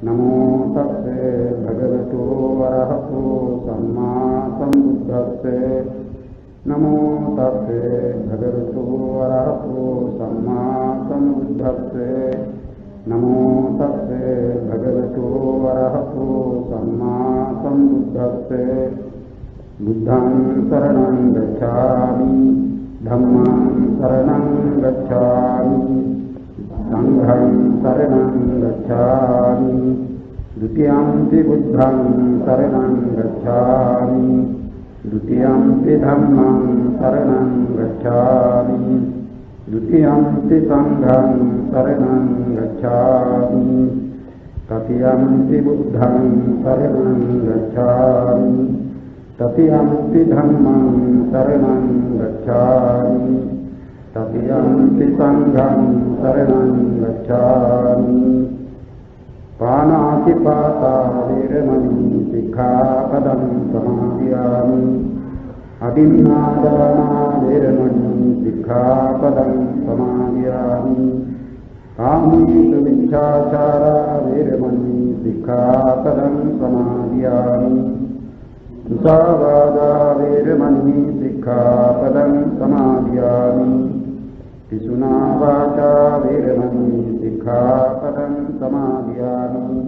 नमो तस्से भगवतो अरहतो सम्मा सम्बुद्धस्से नमो तस्से भगवतो अरहतो सम्मा सम्बुद्धस्से नमो तस्से भगवतो अरहतो सम्मा सम्बुद्धस्से बुद्धं शरणं गच्छामि धम्मं शरणं गच्छामि संघं शरणं गच्छामि द्वितीयंपि बुद्धं शरणं गच्छामि द्वितीयंपि धम्मं शरणं गच्छामि द्वितीयंपि संघं शरणं गच्छामि तृतीयंपि बुद्धं शरणं गच्छामि तृतीयंपि धम्मं शरणं गच्छामि तृतीयंपि संघं शरणं गच्छामि पानातिपाता वेरमणि सिक्खापदं समादयामि अभिन्नादाना वेरमणि सिक्खापदं समादयामि कामेषु मिथ्याचारा वेरमणि सिक्खापदं समादयामि मुसावादा वेरमणि सिक्खापदं समादयामि पिशुना वाचा वेरमणि सिक्खापदं समादयामि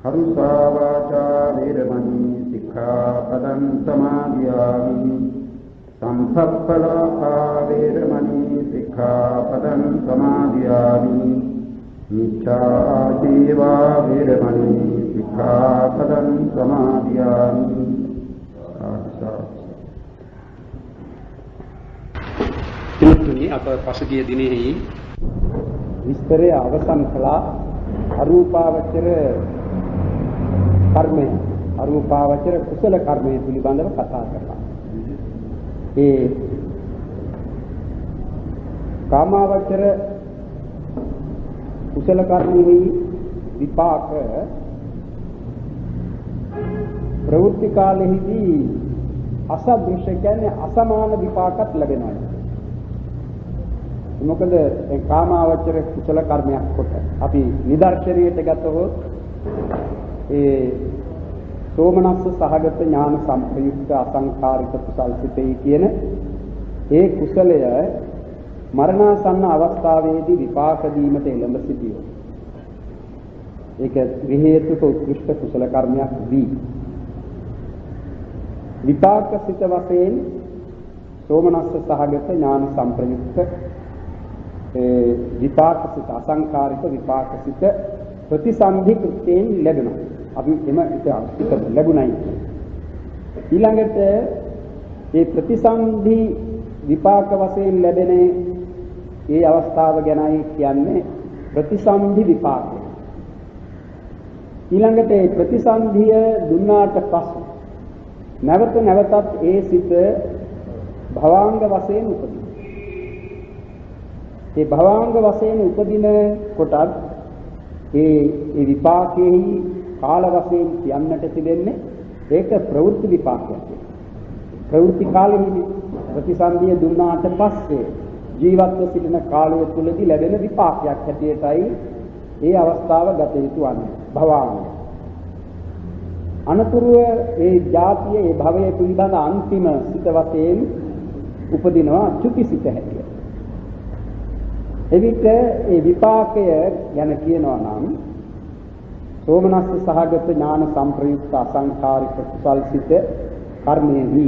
हरुषा वाचा वेरमणि सिक्खापदं समादयामि संसप्पलापा वेरमणि सिक्खापदं समादयामि मिथ्याजीवा वेरमणि सिक्खापदं समादयामि අප පසුගිය දිනෙහි විස්තරය අවසන් කළා අරූපාවචර කර්මය අරූපාවචර කුසල කර්මය පිළිබඳව කතා කරලා ඒ කාමාවචර කුසල කර්මෙහි විපාක ප්‍රවෘත්ති කාලෙහිදී අසදෘශ්‍ය කියන්නේ අසමාන විපාකත් ලැබෙනවා. මොකද ඒ කාමාවචර කුසල කර්මයක් කොට අපි නිදර්ශනයට ගත්තොත් ඒ සෝමනස්ස සහගත ඥාන සම්ප්‍රයුක්ත අසංකාරික කුසල් සිතේ කියන ඒ කුසලය මරණාසන්න අවස්ථාවේදී විපාක දීමට එළඹ සිටියෝ. ඒක විහෙතුක උත්කෘෂ්ඨ කුසල කර්මයක් වී විපාක සිත වශයෙන් සෝමනස්ස සහගත ඥාන සම්ප්‍රයුක්ත විපාක සිත අසංකාරික විපාක සිත ප්‍රතිසන්ධි කෘත්‍යයෙන් ලැබෙනවා. අපි එම එක ලැබුණයි. ඊළඟට මේ ප්‍රතිසන්ධි විපාක වශයෙන් ලැබෙන ඒ අවස්ථාව ගැනයි කියන්නේ ප්‍රතිසන්ධි විපාකය. ඊළඟට මේ ප්‍රතිසන්ධිය දුන්නාට පසු නැවත නැවතත් ඒ සිත භවාංග වශයෙන් උපදින. ඒ භවාංග වශයෙන් උපදින කොටත් ඒ විපාකෙහි කාල වශයෙන් කියන්නට තිබෙන්නේ ඒක ප්‍රවෘත්ති විපාකයක්. ප්‍රවෘත්ති කාලෙහිදී ප්‍රතිසන්දිය දුන්නාට පස්සේ ජීවත්ව සිටින කාලය තුලදී ලැබෙන විපාකයක් හැටියටයි ඒ අවස්ථාව ගත යුතු වන්නේ භවාංග. අනතුරුව ඒ ජාතිය ඒ භවය පිළිබඳ අන්තිම සිත වශයෙන් උපදිනවා චුතිසිත හැටියට. එවිට ඒ විපාකය ගැන කියනවා නම් සෝමනස්ස සහගත ඥාන සම්ප්‍රයුක්ත අසංකාරික කුසල් සිත කර්මයෙහි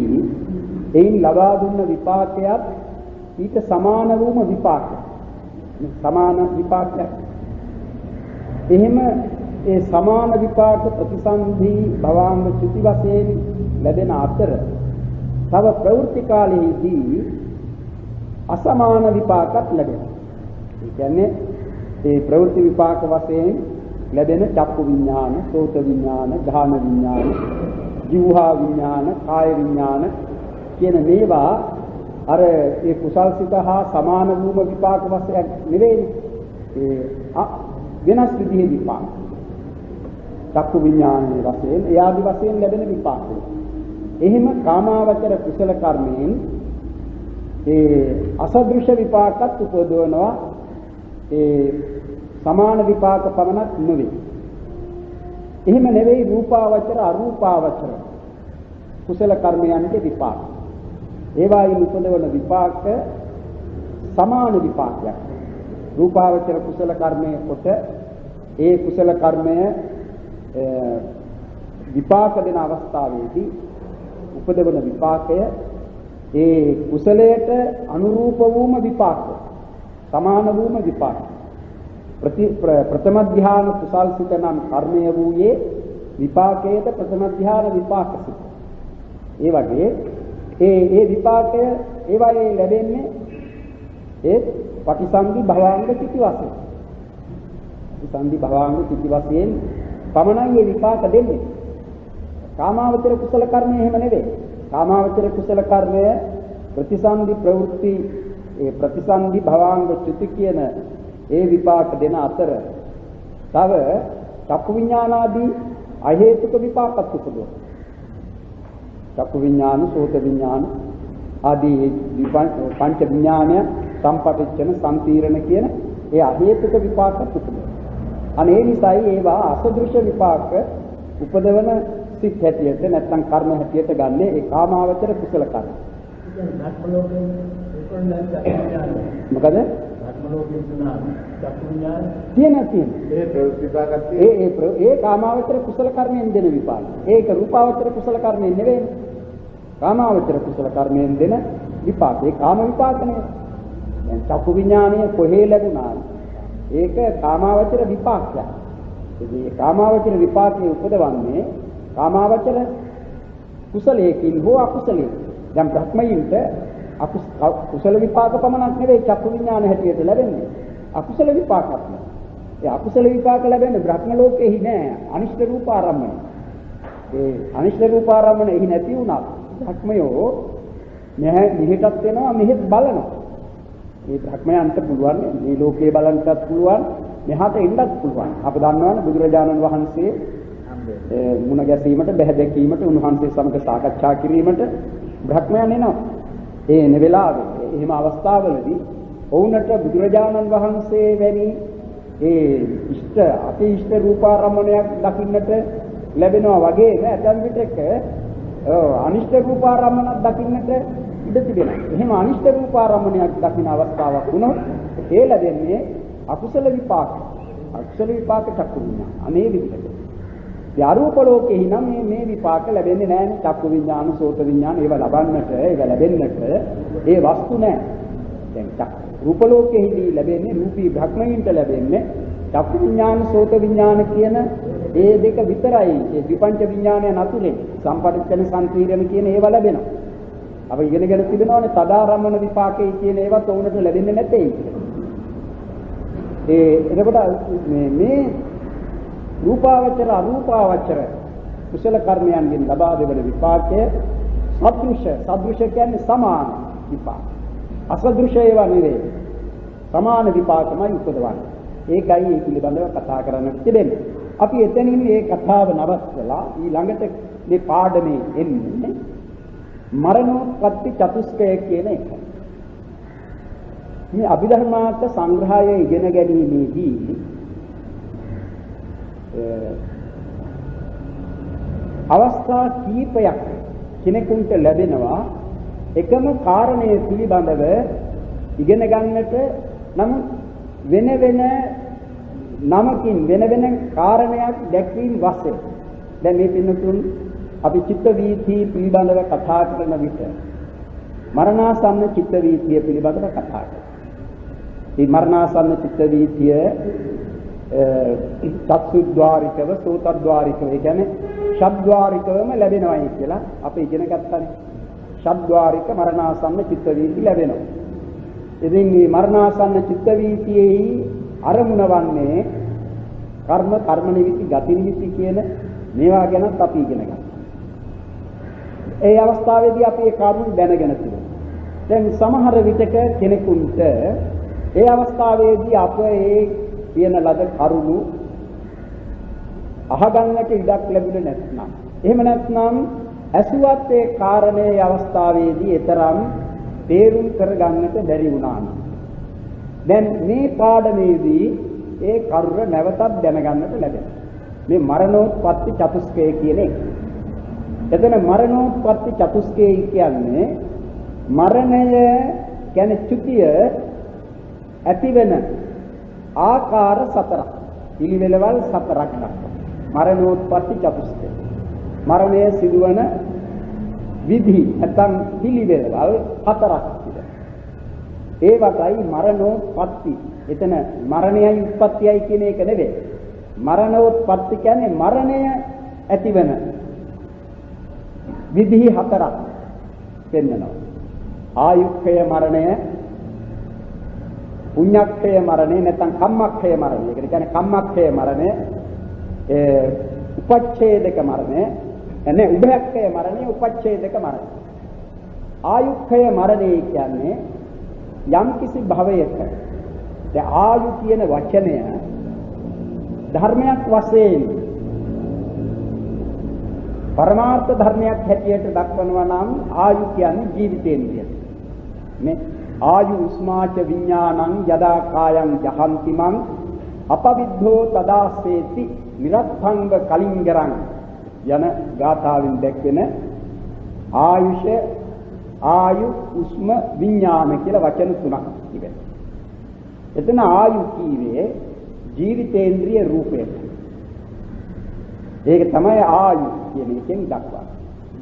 එයින් ලබා දුන්න විපාකයක් ඊට සමාන වූම විපාකයක්. සමාන විපාකයක්. එහෙම ඒ සමාන විපාක ප්‍රතිසන්ධි භවාංග චුති වශයෙන් ලැබෙන අතර තව ප්‍රවෘත්ති කාලයේදී අසමාන විපාකත් ලැබෙනවා. ඒ කියන්නේ ඒ ප්‍රවෘත්ති විපාක වශයෙන් ලැබෙන චක්කු විඥාන, සෝත විඥාන, ධාන විඥාන, ජීවහා විඥාන, කාය විඥාන කියන මේවා අර ඒ කුසල් සිත හා සමාන වූම විපාක වශයෙන් නෙවෙයි. ඒ වෙනස් විදිහේ විපාක. චක්කු විඥානයේ වශයෙන් ඒ ආදි වශයෙන් ලැබෙන විපාක. එහෙම කාමාවචර කුසල කර්මයෙන් ඒ අසදෘශ්‍ය විපාකත් උපදවනවා. ඒ සමාන විපාක පමණක් නෙවෙයි. එහෙම නෙවෙයි රූපාවචර අරූපාවචර කුසල කර්මයන්ගේ විපාක. ඒවායින් උපදවන විපාක සමාන විපාකයක්. රූපාවචර කුසල කර්මයේ කොට ඒ කුසල කර්මය විපාක දෙන අවස්ථාවේදී උපදවන විපාකය ඒ කුසලයට අනුරූප වූම විපාක, සමාන වූම විපාක. ප්‍රථම ධ්‍යාන කුසල් සිත නම් කර්මය වූයේ විපාකයේද ප්‍රථම ධ්‍යාන විපාක සිත. ඒ වගේ ඒ විපාකය ඒවායේ ලැබෙන්නේ ඒ පටිසන්ධි භවාංග චිති වශයෙන්. පටිසන්ධි භවාංග චිති වශයෙන් පමණයි මේ විපාක දෙන්නේ. කාමාවචර කුසල කර්මය එහෙම නෙවෙයි. කාමාවචර කුසල කර්මය ප්‍රතිසන්ධි ප්‍රවෘත්ති ඒ ප්‍රතිසන්ධි භවාංග චිති කියන ඒ විපාක දෙන අතර තව චක්කු විඥානාදී අහේතුක විපාකත් උපදවනවා. චක්කු විඥාන, සෝත විඥාන ආදී පංච විඥානය සම්පටිච්ඡන සම්පීරණ කියන ඒ අහේතුක විපාකත් උපදවනවා. අනේ නිසායි ඒවා අසදෘශ්‍ය විපාක උපදවන සිත් හැටියට නැත්නම් කර්ම හැටියට ගන්න ඒ කාමාවචර කුසල කර්ම. මොකද? ඒ කාමාවචර කුසල කර්මයෙන් දෙන විපාක. ඒක රූපාවචර කුසල කර්මයෙන් නෙවෙයි. කාමාවචර කුසල කර්මයෙන් දෙන විපාක. ඒ කාම විපාක නෙවෙයි. දැන් චක්කු විඥානය කොහේ ලැබුණා? ඒක කාමාවචර විපාකයක්. ඒ කාමාවචර විපාකයේ උපදවන්නේ කාමාවචර කුසලයකින් හෝ අකුසලයකින්. දැන් බ්‍රහ්මයින්ට කුසල විපාක පමණක් නෙවෙයි චක්කු විඥාන හැටියට ලැබෙන්නේ. අකුසල විපාකත් නෑ. ඒ අකුසල විපාක ලැබෙන්නේ බ්‍රහ්ම ලෝකෙහි නෑ. අනිෂ්ඨ රූපාරම්මන. ඒ අනිෂ්ඨ රූපාරම්මන එහි නැති වුණා. බ්‍රහ්මයෝ මෙහෙටත් වෙනවා මෙහෙත් බලනවා. මේ බ්‍රහ්මයන්ට පුළුවන් මේ ලෝකේ බලන්නත් පුළුවන් මෙහාට එන්නත් පුළුවන්. අප දන්නවනේ බුදුරජාණන් වහන්සේ මුණ ගැසීමට බැහැ දැකීමට උන්වහන්සේ සමග සාකච්ඡා කිරීමට බ්‍රහ්මයන් එනවා. ඒ එන වෙලාවේ එහෙම අවස්ථාවලදී ඔවුන්ට බුදුරජාණන් වහන්සේ වැනි ඒ ඉෂ්ට අති ඉෂ්ට රූපාරම්මණයක් දකින්නට ලැබෙනවා වගේ නැත්නම් විටක අනිෂ්ට රූපාරම්මණයක් දකින්නට ඉඩ තිබෙනවා. එහෙම අනිෂ්ට රූපාරම්මණයක් දකින්න අවස්ථාවක් වුණොත් ඒ ලැබෙන්නේ අකුසල විපාක. අකුසල විපාක චක්කු විඥාන. අනේ විදිහට. යාරූප ලෝකෙහි නම් මේ විපාක ලැබෙන්නේ නැහැ. චක්කු විඥාන, සෝත විඥාන ඒවා ලබන්නට, ඒවා ලැබෙන්නට ඒ වස්තු නැහැ. දැන් රූප ලෝකෙහිදී ලැබෙන්නේ රූපී භක්මයින්ට ලැබෙන්නේ චක්කු විඥාන, සෝත විඥාන කියන ඒ දෙක විතරයි. ඒ විපංච විඥානය නතුලේ සම්පටිච්ඡන සංකීර්ණ කියන ඒවා ලැබෙනවා. අපි ඉගෙනගෙන තිබෙනවානේ තදාරම්මන විපාකේ කියන ඒවත් උනට ලැබෙන්නේ නැtei. එතකොට මේ රූපාවචර අරූපාවචර කුසල කර්මයන්ගෙන් ලබා දෙවන විපාකය සදෘශ්‍ය කියන්නේ සමාන විපාක. අසදෘශ්‍ය ඒවා නෙවෙයි. සමාන විපාකමයි උපදවන්නේ. ඒකයි මේ පිළිබඳව කතා කරන්නට තිබෙන්නේ. අපි එතනින් මේ කතාව නවත්තලා ඊළඟට මේ පාඩමේ එන්නේ මරණෝත්පත්ති චතුස්කය කියන එක. මේ අභිධර්මාර්ථ සංග්‍රහය ඉගෙන ගැනීමේදී අවස්ථා කීපයක් කෙනෙකුට ලැබෙනවා එකම කාරණය පිළිබඳව ඉගෙන ගන්නට. නම් වෙන වෙන නමකින් වෙන වෙන කාරණයක් දැක්වීම වශයෙන් දැන් මේ පින්නතුන් අපි චිත්ත වීථි පිළිබඳව කතා කරන විට මරණාසන්න චිත්ත වීථිය පිළිබඳව කතා කරනවා. මේ මරණාසන්න චිත්ත වීථිය චක්සුද්්වාරිකව සෝතද්්වාරිකව ඒ කියන්නේ ශබ්ද්්වාරිකවම ලැබෙනවායි කියලා අපි ඉගෙන ගත්තානේ. ශබ්ද්්වාරික මරණාසන්න චිත්ත වීථි ලැබෙනවා. ඉතින් මේ මරණාසන්න චිත්ත වීථියේ අරමුණ වන්නේ කර්ම නිමිති ගති නිමිති කියන මේවා ගැනත් අපි ඉගෙන ගන්නවා. ඒ අවස්ථාවේදී අපි ඒ කරුණු දැනගෙන තියෙනවා. දැන් සමහර විටක කෙනෙකුට ඒ අවස්ථාවේදී අප ඒ කියන ලද කරුණු අහගන්නට ඉඩක් ලැබුණේ නැත්නම් එහෙම නැත්නම් ඇසුවත් ඒ කාරණේ අවස්ථාවේදී ඊතරම් තේරුම් කරගන්නට බැරි වුණා නම් දැන් මේ පාඩමේදී ඒ කරුණ නැවතත් දැනගන්නට ලැබෙනවා. මේ මරණෝත්පත්ති චතුස්කය කියන එක. එතන මරණෝත්පත්ති චතුස්කය කියන්නේ මරණය කියන්නේ චුතිය ඇතිවෙන ආකාර සතරක්. පිළිවෙලවල් සතරක් දක්වනවා. මරණෝත්පත්ති චතුස්කය. මරණය සිදුවන විධි නැත්නම් පිළිවෙලවල් හතරක් තිබෙනවා. ඒවටයි මරණෝත්පත්ති. එතන මරණයයි උත්පත්තියයි කියන එක නෙවෙයි. මරණෝත්පත්ති කියන්නේ මරණය ඇතිවන විධි හතරක් පෙන්වනවා. ආයුක්ඛය මරණය, පුඤ්ඤක්ඛය මරණය නැත්නම් කම්මක්ඛය මරණය. ඒ කියන්නේ කම්මක්ඛය මරණය, උපච්ඡේදක මරණය, එනේ උභයක්ඛය මරණය, උපච්ඡේදක මරණය. ආයුක්ඛය මරණය කියන්නේ යම් කිසි භවයක දැන් ආයු කියන වචනය ධර්මයක් වශයෙන් පරමාර්ථ ධර්මයක් හැටියට දක්වනවා නම් ආයු කියන්නේ ජීවිතේන්ද්‍රය. මේ ආයු උස්මාච විඥානං යදා කායං ජහන්ති මං අපවිද්ධෝ තදාසේති නිරත්තංග කලින්ගරං යන ගාථාවෙන් දැක්වෙන ආයුෂ ආයු උස්ම විඥාන කියලා වචන තුනක් තිබෙනවා. එතන ආයු කීවේ ජීවිතේන්ද්‍රිය රූපයට. ඒක තමයි ආයු කියන එකෙන් දක්වන්නේ.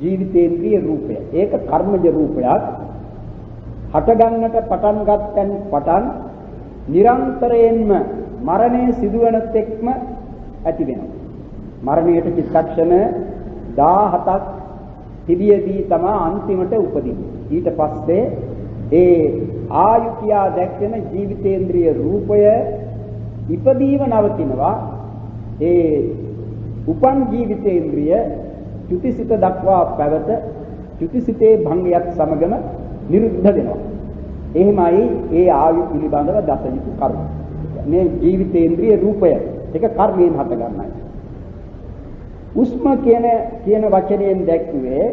ජීවිතේන්ද්‍රිය රූපය. ඒක කර්මජ රූපයක්. හට ගන්නට පටන් ගන්නත් පටන් නිරන්තරයෙන්ම මරණය සිදුවන තෙක්ම ඇති වෙනවා. මරණයට චිත්තක්ෂණ 17ක් තිබියදී තමයි අන්තිමට උපදින්නේ. ඊට පස්සේ ඒ ආයු කියා දැක්වෙන ජීවිතේන්ද්‍රිය රූපය ඉපදීම නවතිනවා. ඒ උපන් ජීවිතේන්ද්‍රිය චුතිසිත දක්වා පැවත චුතිසිතේ භංගයත් සමගම නිරුද්ධ වෙනවා. එහෙමයි ඒ ආයු පිළිබඳව දස යුතු කර්ම. මේ ජීවිතේන්ද්‍රිය රූපය ඒක කර්මයෙන් හට ගන්නයි. උස්ම කියන වචනයෙන් දැක්ුවේ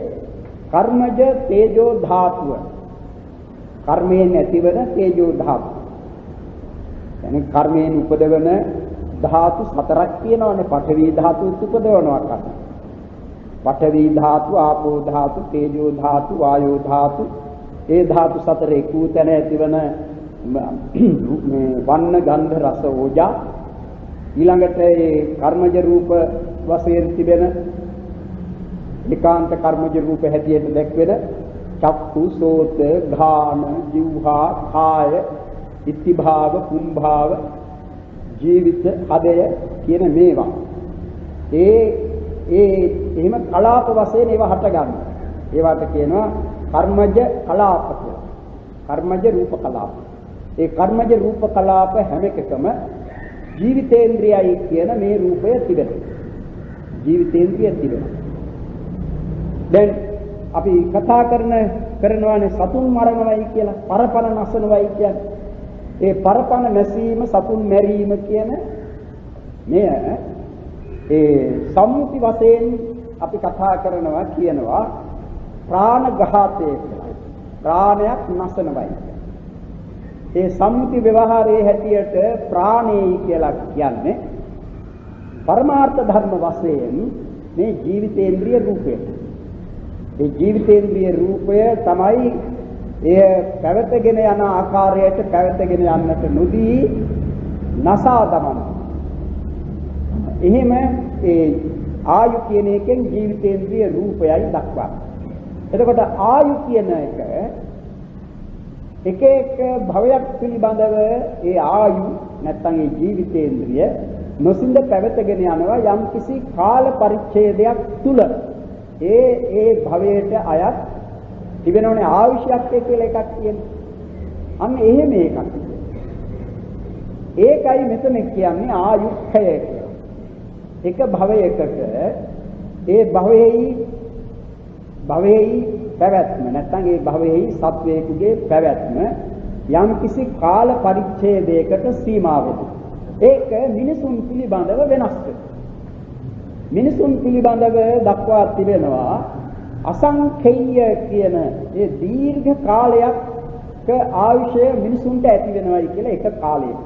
කර්මජ තේජෝ ධාතුව. කර්මයෙන් ඇතිවන තේජෝ ධාතුව. يعني කර්මයෙන් උපදවන ධාතු හතරක් තියෙනවානේ. පඨවි ධාතු උපදවනවා කර්ම. පඨවි ධාතු, ආපෝ ධාතු, තේජෝ ධාතු, වායෝ ධාතු. ඒ ධාතු හතරේ කූතන ඇතිවන මේ වන්න ගන්ධ රස ඕජා. ඊළඟට ඒ කර්මජ රූප වශයෙන් තිබෙන ඒකාන්ත කර්මජ රූප හැටියට දැක්වෙන චක්ඛු, සෝත, ඝාන, જીවහා, කාය, ඉත්තිභාව, කුම්භාව, ජීවිත, හදය කියන මේවා. එහෙම කලාප වශයෙන් ඒවා හට ගන්නවා. ඒවට කියනවා කර්මජ කලාප කියලා. කර්මජ රූප කලාප. ඒ කර්මජ රූප කලාප හැම එකකම ජීවිතේන්ද්‍රයයි කියන මේ රූපය තිබෙනවා. ජීවිතේන්ද්‍රය තිබෙනවා. දැන් අපි කතා කරනවානේ සතුන් මරණවයි කියලා, පරපණ නසනවයි කියන්නේ. ඒ පරපණ නැසීම, සතුන් මැරීම කියන මෙය සම්මුති වශයෙන් අපි කතා කරනවා කියනවා ප්‍රාණඝාතය කියලා. ප්‍රාණයක් නසනවයි. ඒ සම්මුති ව්‍යවහාරයේ හැටියට ප්‍රාණේ කියලා කියන්නේ පරමාර්ථ ධර්ම වශයෙන් මේ ජීවිතේන්ද්‍රිය රූපය. ඒ ජීවිතේන්ද්‍රිය රූපය තමයි එය පැවතගෙන යන ආකාරයට පැවතගෙන යන්නට නොදී නසා දමන. එහෙම ඒ ආයු කියන එකෙන් ජීවිතේන්ද්‍රිය රූපයයි දක්වන්නේ. එතකොට ආයු කියන එක එක භවයක් පිළිබඳව ඒ ආයු නැත්නම් ඒ ජීවිතේන්ද්‍රිය නොසින්ද පැවතගෙන යනවා යම් කිසි කාල පරිච්ඡේදයක් තුල. ඒ භවයට අයත් තිබෙනෝනේ ආයුෂයක් කියලා එකක් තියෙනවා. අන්න එහෙම එකක්. ඒකයි මෙතන කියන්නේ ආයුක්ඛය කියලා. එක භවයකට ඒ භවයේයි පැවැත්ම නැත්නම් ඒ භවයේයි සත්වයකගේ පැවැත්ම යම් කිසි කාල පරිච්ඡේදයකට සීමා වෙනවා. ඒක මිනිසුන් පිළිබඳව වෙනස් වෙනවා. මිනිසුන් පිළිබඳව දක්වා තිබෙනවා අසංඛේය කියන ඒ දීර්ඝ කාලයක ආයුෂය මිනිසුන්ට ඇති වෙනවායි කියලා එක කාලයක.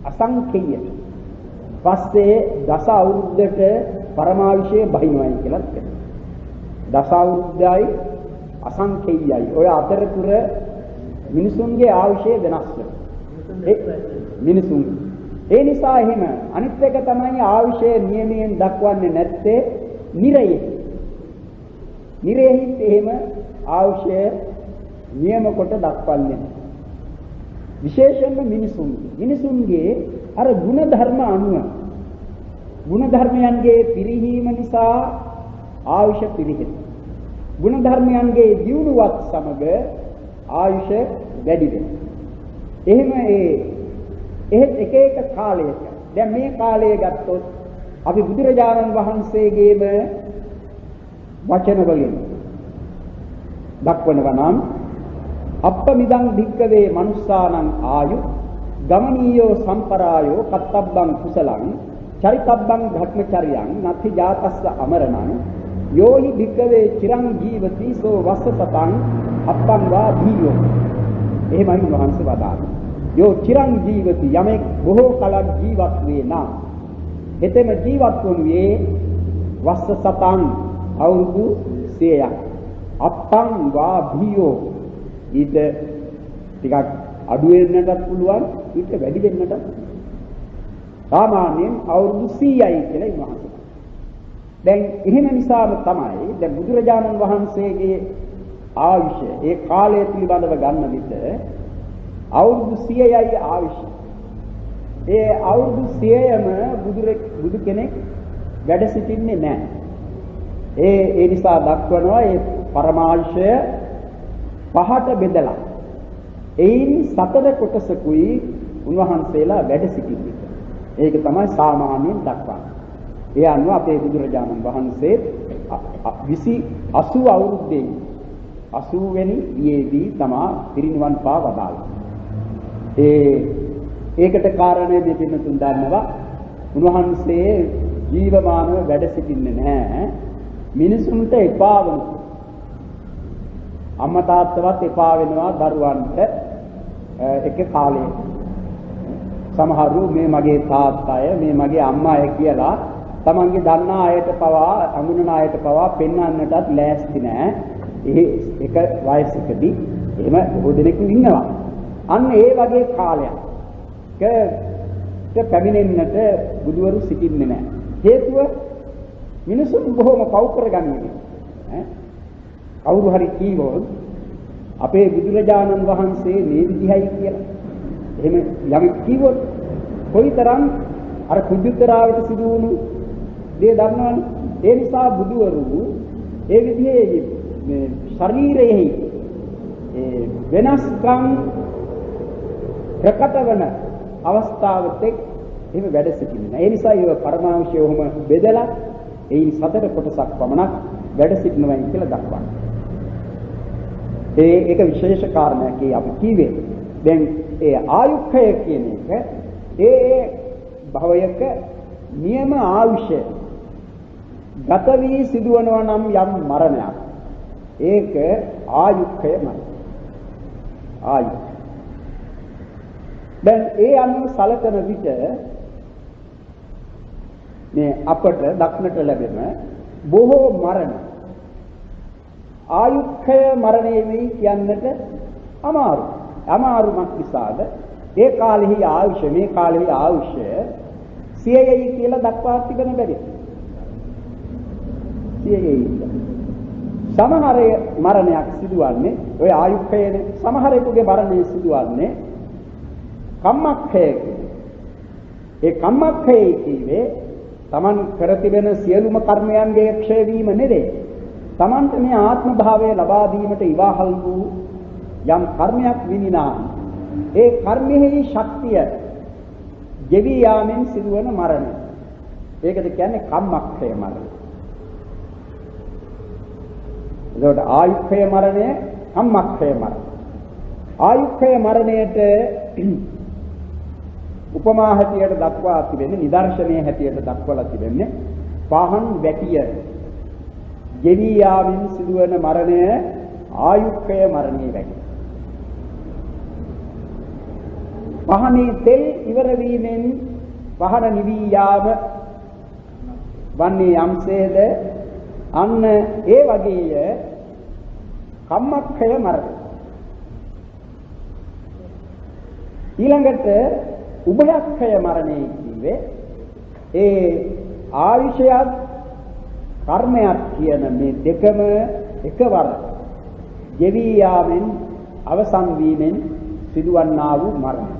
අසංඛේය. පස්සේ දස අවුරුද්දට පරමාවිෂය බහිනවයි කියලා කියනවා. දස අවුරුද්දයි අසංඛේයයි. ඔය අතරතුර මිනිසුන්ගේ ආයුෂය වෙනස් වෙනවා. මිනිසුන්. ඒ නිසා එහෙම අනිත් එක තමයි ආයුෂය නියමයෙන් දක්වන්නේ නැත්තේ නිරයේ. නිරයෙහිත් එහෙම ආයුෂය නියම කොට දක්වන්නේ. විශේෂයෙන්ම මිනිසුන්ගේ අර ගුණ ධර්ම අනුව ගුණ ධර්මයන්ගේ පිරිහීම නිසා ආයුෂ පිරිහෙන. ගුණ ධර්මයන්ගේ දියුණුවත් සමග ආයුෂ වැඩි වෙනවා. එහෙම එක එක කාලයක දැන් මේ කාලය ගත්තොත් අපි බුදුරජාණන් වහන්සේගේම වචන වලින් දක්වනවා නම් අප්පමිදං භික්කවේ මනුස්සානං ආයු ගමනීයෝ සම්පරායෝ කත්තබ්බං කුසලං චරිතබ්බං ධර්මචර්යං නත්ථි ජාතස්ස අමරණං යෝහි භික්කවේ චිරං ජීවති සෝ වස්සසතං අප්පං වා භීයෝ. එහෙමයි වහන්සේ වදාළේ. යෝ චිරං ජීවති යමෙක් බොහෝ කලක් ජීවත් වේ නම් එතෙම ජීවත් වුණේ වස්සසතං අවුරුදු 100ක්. අප්පං වා භීයෝ ඊට ටිකක් අඩු වෙන්නටත් පුළුවන් ඊට වැඩි වෙන්නටත් සාමාන්‍යයෙන් අවුරුදු 100යි කියලා ඉන්නවා. දැන් එහෙම නිසාම තමයි දැන් බුදුරජාණන් වහන්සේගේ ආයුෂ ඒ කාලය පිළිබඳව ගන්න විට අවුරුදු 100යි ආයුෂ. ඒ අවුරුදු 100ම බුදු කෙනෙක් වැඩ සිටින්නේ නැහැ. ඒ නිසා දක්වනවා ඒ පරමාංශය පහට බෙදලා එයින් 4 කොටසකුයි උන්වහන්සේලා වැඩ සිටින්නේ. ඒක තමයි සාමාන්‍යයෙන් දක්වන්නේ. ඒ අනුව අපේ බුදුරජාණන් වහන්සේ 80 අවුරුද්දේ 80 වෙනි වියේදී තමයි පිරිනිවන් පා වදාළේ. ඒකට කාරණේ දෙපින්න තුන් දන්නවා. උන්වහන්සේ ජීවමානව වැඩ සිටින්නේ නැහැ. මිනිසුන්ට එපා වුණා. අම්මා තාත්තවත් එපා වෙනවා දරුවන්ට එක කාලයක. සමහරු මේ මගේ තාත්තය මේ මගේ අම්මාය කියලා තමන්ගේ දන්නා අයට පවා අඳුනන අයට පවා පෙන්වන්නටත් ලෑස්ති නැහැ. එක වයසකදී එහෙම බොහෝ දෙනෙක් ඉන්නවා. අන්න ඒ වගේ කාලයක් පැමිණෙන්නට බුදුවරු සිටින්නේ නැහැ. හේතුව මිනිසුන් බොහොම පව් කරගන්නේ. කවුරු හරි කීවොත් අපේ බුදුරජාණන් වහන්සේ මේ විදිහයි කියලා. එහෙම යමෙක් කීවොත් කොයිතරම් අර කුජුතරාවට සිදු වුණු දේ දන්නවනේ. ඒ නිසා බුදුවරු ඒ විදිහේ මේ ශරීරයේ වෙනස්කම් ප්‍රකට වෙන අවස්ථාවට එහෙම වැඩ සිටිනවා. ඒ නිසා ඒ පරමාංශය ඔහොම බෙදලා එයින් 4 කොටසක් පමණක් වැඩ සිටිනවා කියලා දක්වනවා. ඒක විශේෂ කාරණයක් අපි කියවේ. දැන් ඒ ආයුක්ඛය කියන එක ඒ භවයක නියම ආයුෂය ගත වී සිදුවනවා නම් යම් මරණයක් ඒක ආයුක්ඛය මරණය. ආයුක්ඛය. දැන් ඒ අනුව සලකන විට මේ අපට දක්නට ලැබෙන බොහෝ මරණ ආයුක්ඛය මරණය වෙයි කියන්නට අමාරුමක් නිසාද ඒ කාලෙහි ආයුෂ මේ කාලෙහි ආයුෂ 100යි කියලා දක්වා තිබෙන බැරි. 100යි. සමහර මරණයක් සිදුවන්නේ ඔය ආයුක්ඛයනේ. සමහරෙකුගේ මරණය සිදුවන්නේ කම්මක්ඛය. ඒ කම්මක්ඛය කියේ Taman කර තිබෙන සියලුම කර්මයන්ගේ ක්ෂය වීම නෙවේ. Tamanට මේ ආත්ම භාවය ලබා දීමට ඉවහල් වූ යම් කර්මයක් විනිනා ඒ කර්මෙහි ශක්තිය ගෙවි යාමෙන් සිදුවන මරණය. ඒකද කියන්නේ කම්මක්ඛය මරණය. ඒකට ආයුක්ඛය මරණය, කම්මක්ඛය මරණය. ආයුක්ඛය මරණයට උපමා හැටියට දක්වා තිබෙන්නේ නිදර්ශනයේ හැටියට දක්වලා තිබෙන්නේ පහන් වැටිය ගෙවි යාමෙන් සිදුවන මරණය ආයුක්ඛය මරණය වැටි. පහනේ තෙල් ඉවර වීමෙන් පහන නිවි යාම වන්නේ යම්සේද අන්න ඒ වගේය කම්මක්ඛය මරණය. ඊළඟට උභයක්ඛය මරණය කිව්වේ ඒ ආයුෂයත් කර්මයක් කියන මේ දෙකම එකවර ගෙවි යාමෙන් අවසන් වීමෙන් සිදුවන්නා වූ මරණය.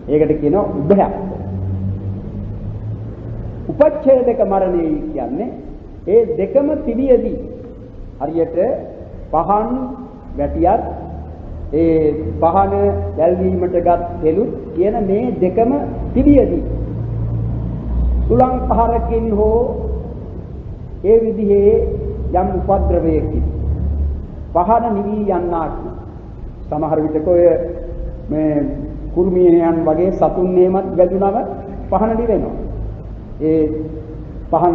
ඒකට කියනවා උභයක්. උපච්ඡේදක මරණය කියන්නේ ඒ දෙකම තිබියදී හරියට පහන් වැටියත් ඒ පහන දැල්වීමටගත් දෙලුත් කියන මේ දෙකම තිබියදී තුලං පහරකින් හෝ ඒ විදිහේ යම් උපද්‍රවයකින් පහන නිවි යන්නාක් සමහර විටක ඔය මේ කුරුමියයන් වගේ සතුන් නේමත් වැදුනම පහන දිවෙනවා. ඒ පහන්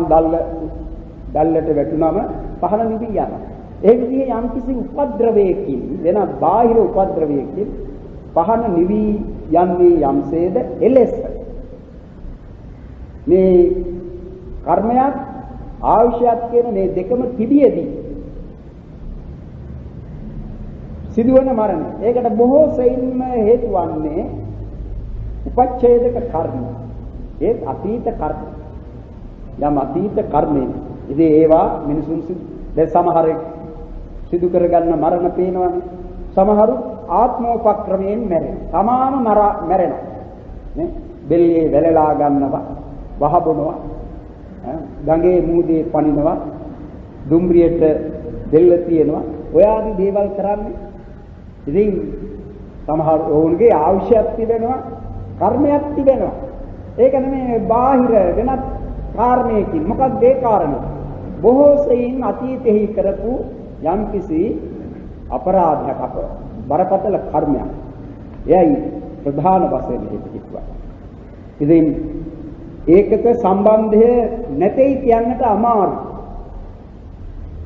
දැල්ලට වැටුනම පහන නිවි යනවා. ඒ විදිහේ යම් කිසි උපද්‍රවයකින් වෙනත් බාහිර උපද්‍රවයකින් පහන නිවි යන්නේ යම්සේද එලෙස මේ කර්මයක් ආයුෂයත් කියන මේ දෙකම තිබියදී සිදුවන මරණය. ඒකට බොහෝ සෙයින්ම හේතු වන්නේ උපච්ඡේදක කර්ම. ඒ අතීත කර්ම. යම් අතීත කර්මේ. ඉතින් ඒවා මිනිසුන් දැන් සමහරෙක් සිදු කරගන්න මරණ පේනවනේ. සමහරු ආත්මෝපක්‍රමයෙන් මැරෙනවා. තමාම මැරෙනවා. නේ? බෙල්ලේ වැලලා ගන්නවා, වහබොනවා, ගඟේ මූදේ පනිනවා, දුම්රියට දෙල්ල තියනවා. ඔය ආදී දේවල් කරන්නේ. ඉතින් සමහර ඕන්ගේ ආශයක් තිබෙනවා, කර්මයක් තිබෙනවා. ඒක නෙමෙයි බාහිර වෙනත් කාරණයකින්. මොකක්ද ඒ කාරණය? බොහෝ සෙයින් අතීතෙහි කරපු යම්කිසි අපරාධයක් බරපතල කර්මයක්. එයයි ප්‍රධාන වශයෙන් හිතුවා. ඉතින් ඒකට සම්බන්ධය නැtei කියන්නට අමාරුයි.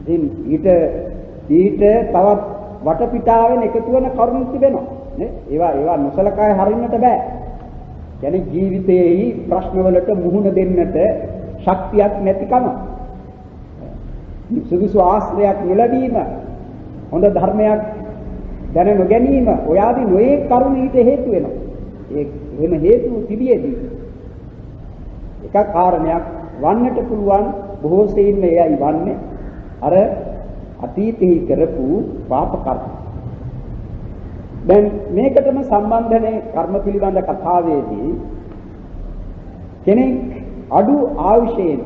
ඉතින් ඊට තවත් වටපිටාවෙන් එකතු වෙන කරුණු තිබෙනවා නේ. ඒවා නොසලකා හරින්නට බෑ. يعني ජීවිතයේහි ප්‍රශ්නවලට මුහුණ දෙන්නට ශක්තියක් නැතිකම, සුදුසු ආශ්‍රයයක් නොලැබීම, හොඳ ධර්මයක් දැන නොගැනීම, ඔය ආදී නොයේ කරුණු ඊට හේතු වෙනවා. එහෙම හේතු තිබියදී එක කාරණයක් වන්නට පුළුවන්. බොහෝ සෙයින් එයයි වන්නේ අර අතීතෙහි කරපු පාප කර්ම. දැන් මේකටම සම්බන්ධනේ කර්ම පිළිබඳ කතාවේදී කෙනෙක් අඩු ආයුෂයෙන්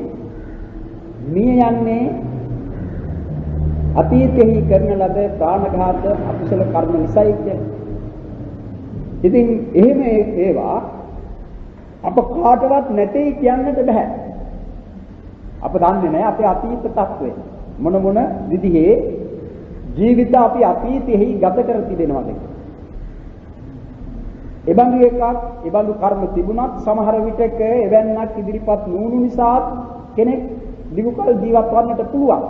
මිය යන්නේ අතීතෙහි කරන ලද ප්‍රාණඝාත අකුසල කර්ම නිසායි කියන්නේ. ඉතින් එහෙම ඒවා අප කාටවත් නැtei කියන්නට බෑ. අප දන්නේ නැහැ අපේ අතීත තත්ත්වය මොන විදිහේ ජීවිත අපි අතීතෙහි ගත කර තිබෙනවද කියලා. එබඳු එකක්, එබඳු කර්ම තිබුණත් සමහර විටක එවන්නක් ඉදිරිපත් නොවුණු නිසා කෙනෙක් දිගුකල් ජීවත් වන්නට පුළුවන්.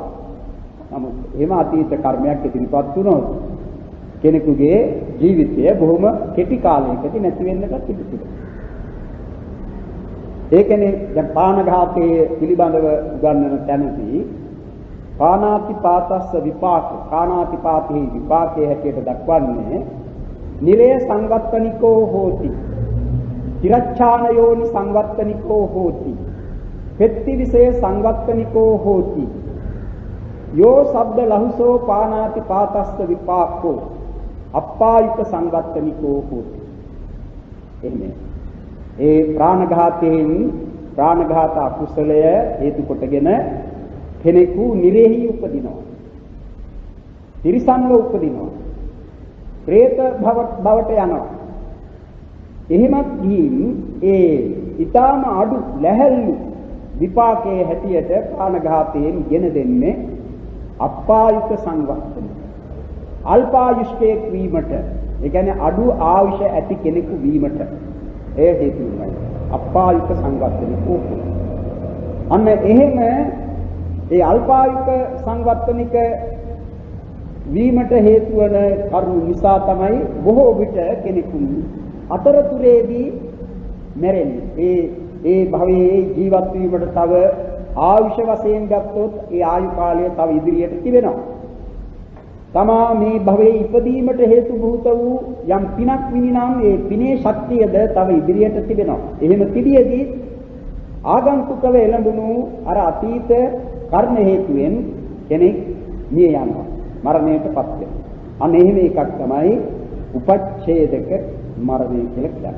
නමුත් එහෙම අතීත කර්මයක් ඉදිරිපත් වුණොත් කෙනෙකුගේ ජීවිතය බොහොම කෙටි කාලයකදී නැති වෙන්නට තිබුණා. ඒකනේ දැන් ප්‍රාණඝාතයේ පිළිබඳව උගන්වන තැනදී පානාතිපාතස්ස විපාක, කානාතිපාතෙහි විපාකයේ හැටියට දක්වන්නේ නිරය සංවත්තනිකෝ හෝති, තිරච්ඡානයෝනි සංවත්තනිකෝ හෝති, පෙත්ති විසේ සංවත්තනිකෝ හෝති, යෝ සබ්බ ලහුසෝ පානාතිපාතස්ස විපාකෝ අප්පායුක සංවත්තනිකෝ හෝති. එහෙනම් ඒ ප්‍රාණඝාතයෙන් ප්‍රාණඝාත අකුසලය හේතු කොටගෙන කෙනෙකු නිරෙහි උපදිනවා, තිරිසන්ව උපදිනවා, പ്രേත බවට යනවා. එහෙමත් ගිහින් ඒ ඊටාම අඩු ලැහැල්ලු විපාකයේ හැටියට ප්‍රාණඝාතයෙන් ගෙන දෙන්නේ අප්පායුක සංවත්තන, අල්පායුෂ්කයෙක් වීමට, ඒ කියන්නේ අඩු ආයුෂ ඇති කෙනෙකු වීමට ඒ හේතු වෙනවා. අප්පායුක සංවත්තනිකෝ. අන්න එහෙම ඒ අල්පායුක සංවත්තනික වීමට හේතු වන කරුණු නිසා තමයි බොහෝ විට කෙනෙකු අතරතුරේදී මැරෙන්නේ. ඒ ඒ භවයේ ජීවත් වීමට තව ආයුෂ වශයෙන් ගත්තොත් ඒ ආයු කාලය තව ඉදිරියට තිබෙනවා. තමා මේ භවයේ ඉපදීමට හේතු භූත වූ යම් පිනක් විනිනම් ඒ පිනේ ශක්තියද තව ඉදිරියට තිබෙනවා. එහෙම තිබියදී ආගන්තුකව එළඹුණු අර අතීත කර්ම හේතුවෙන් කෙනෙක් මිය යනවා. මරණයටපත් වෙනවා. අන්න එහෙම එකක් තමයි උපච්ඡේදක මරණය කියලා කියන්නේ.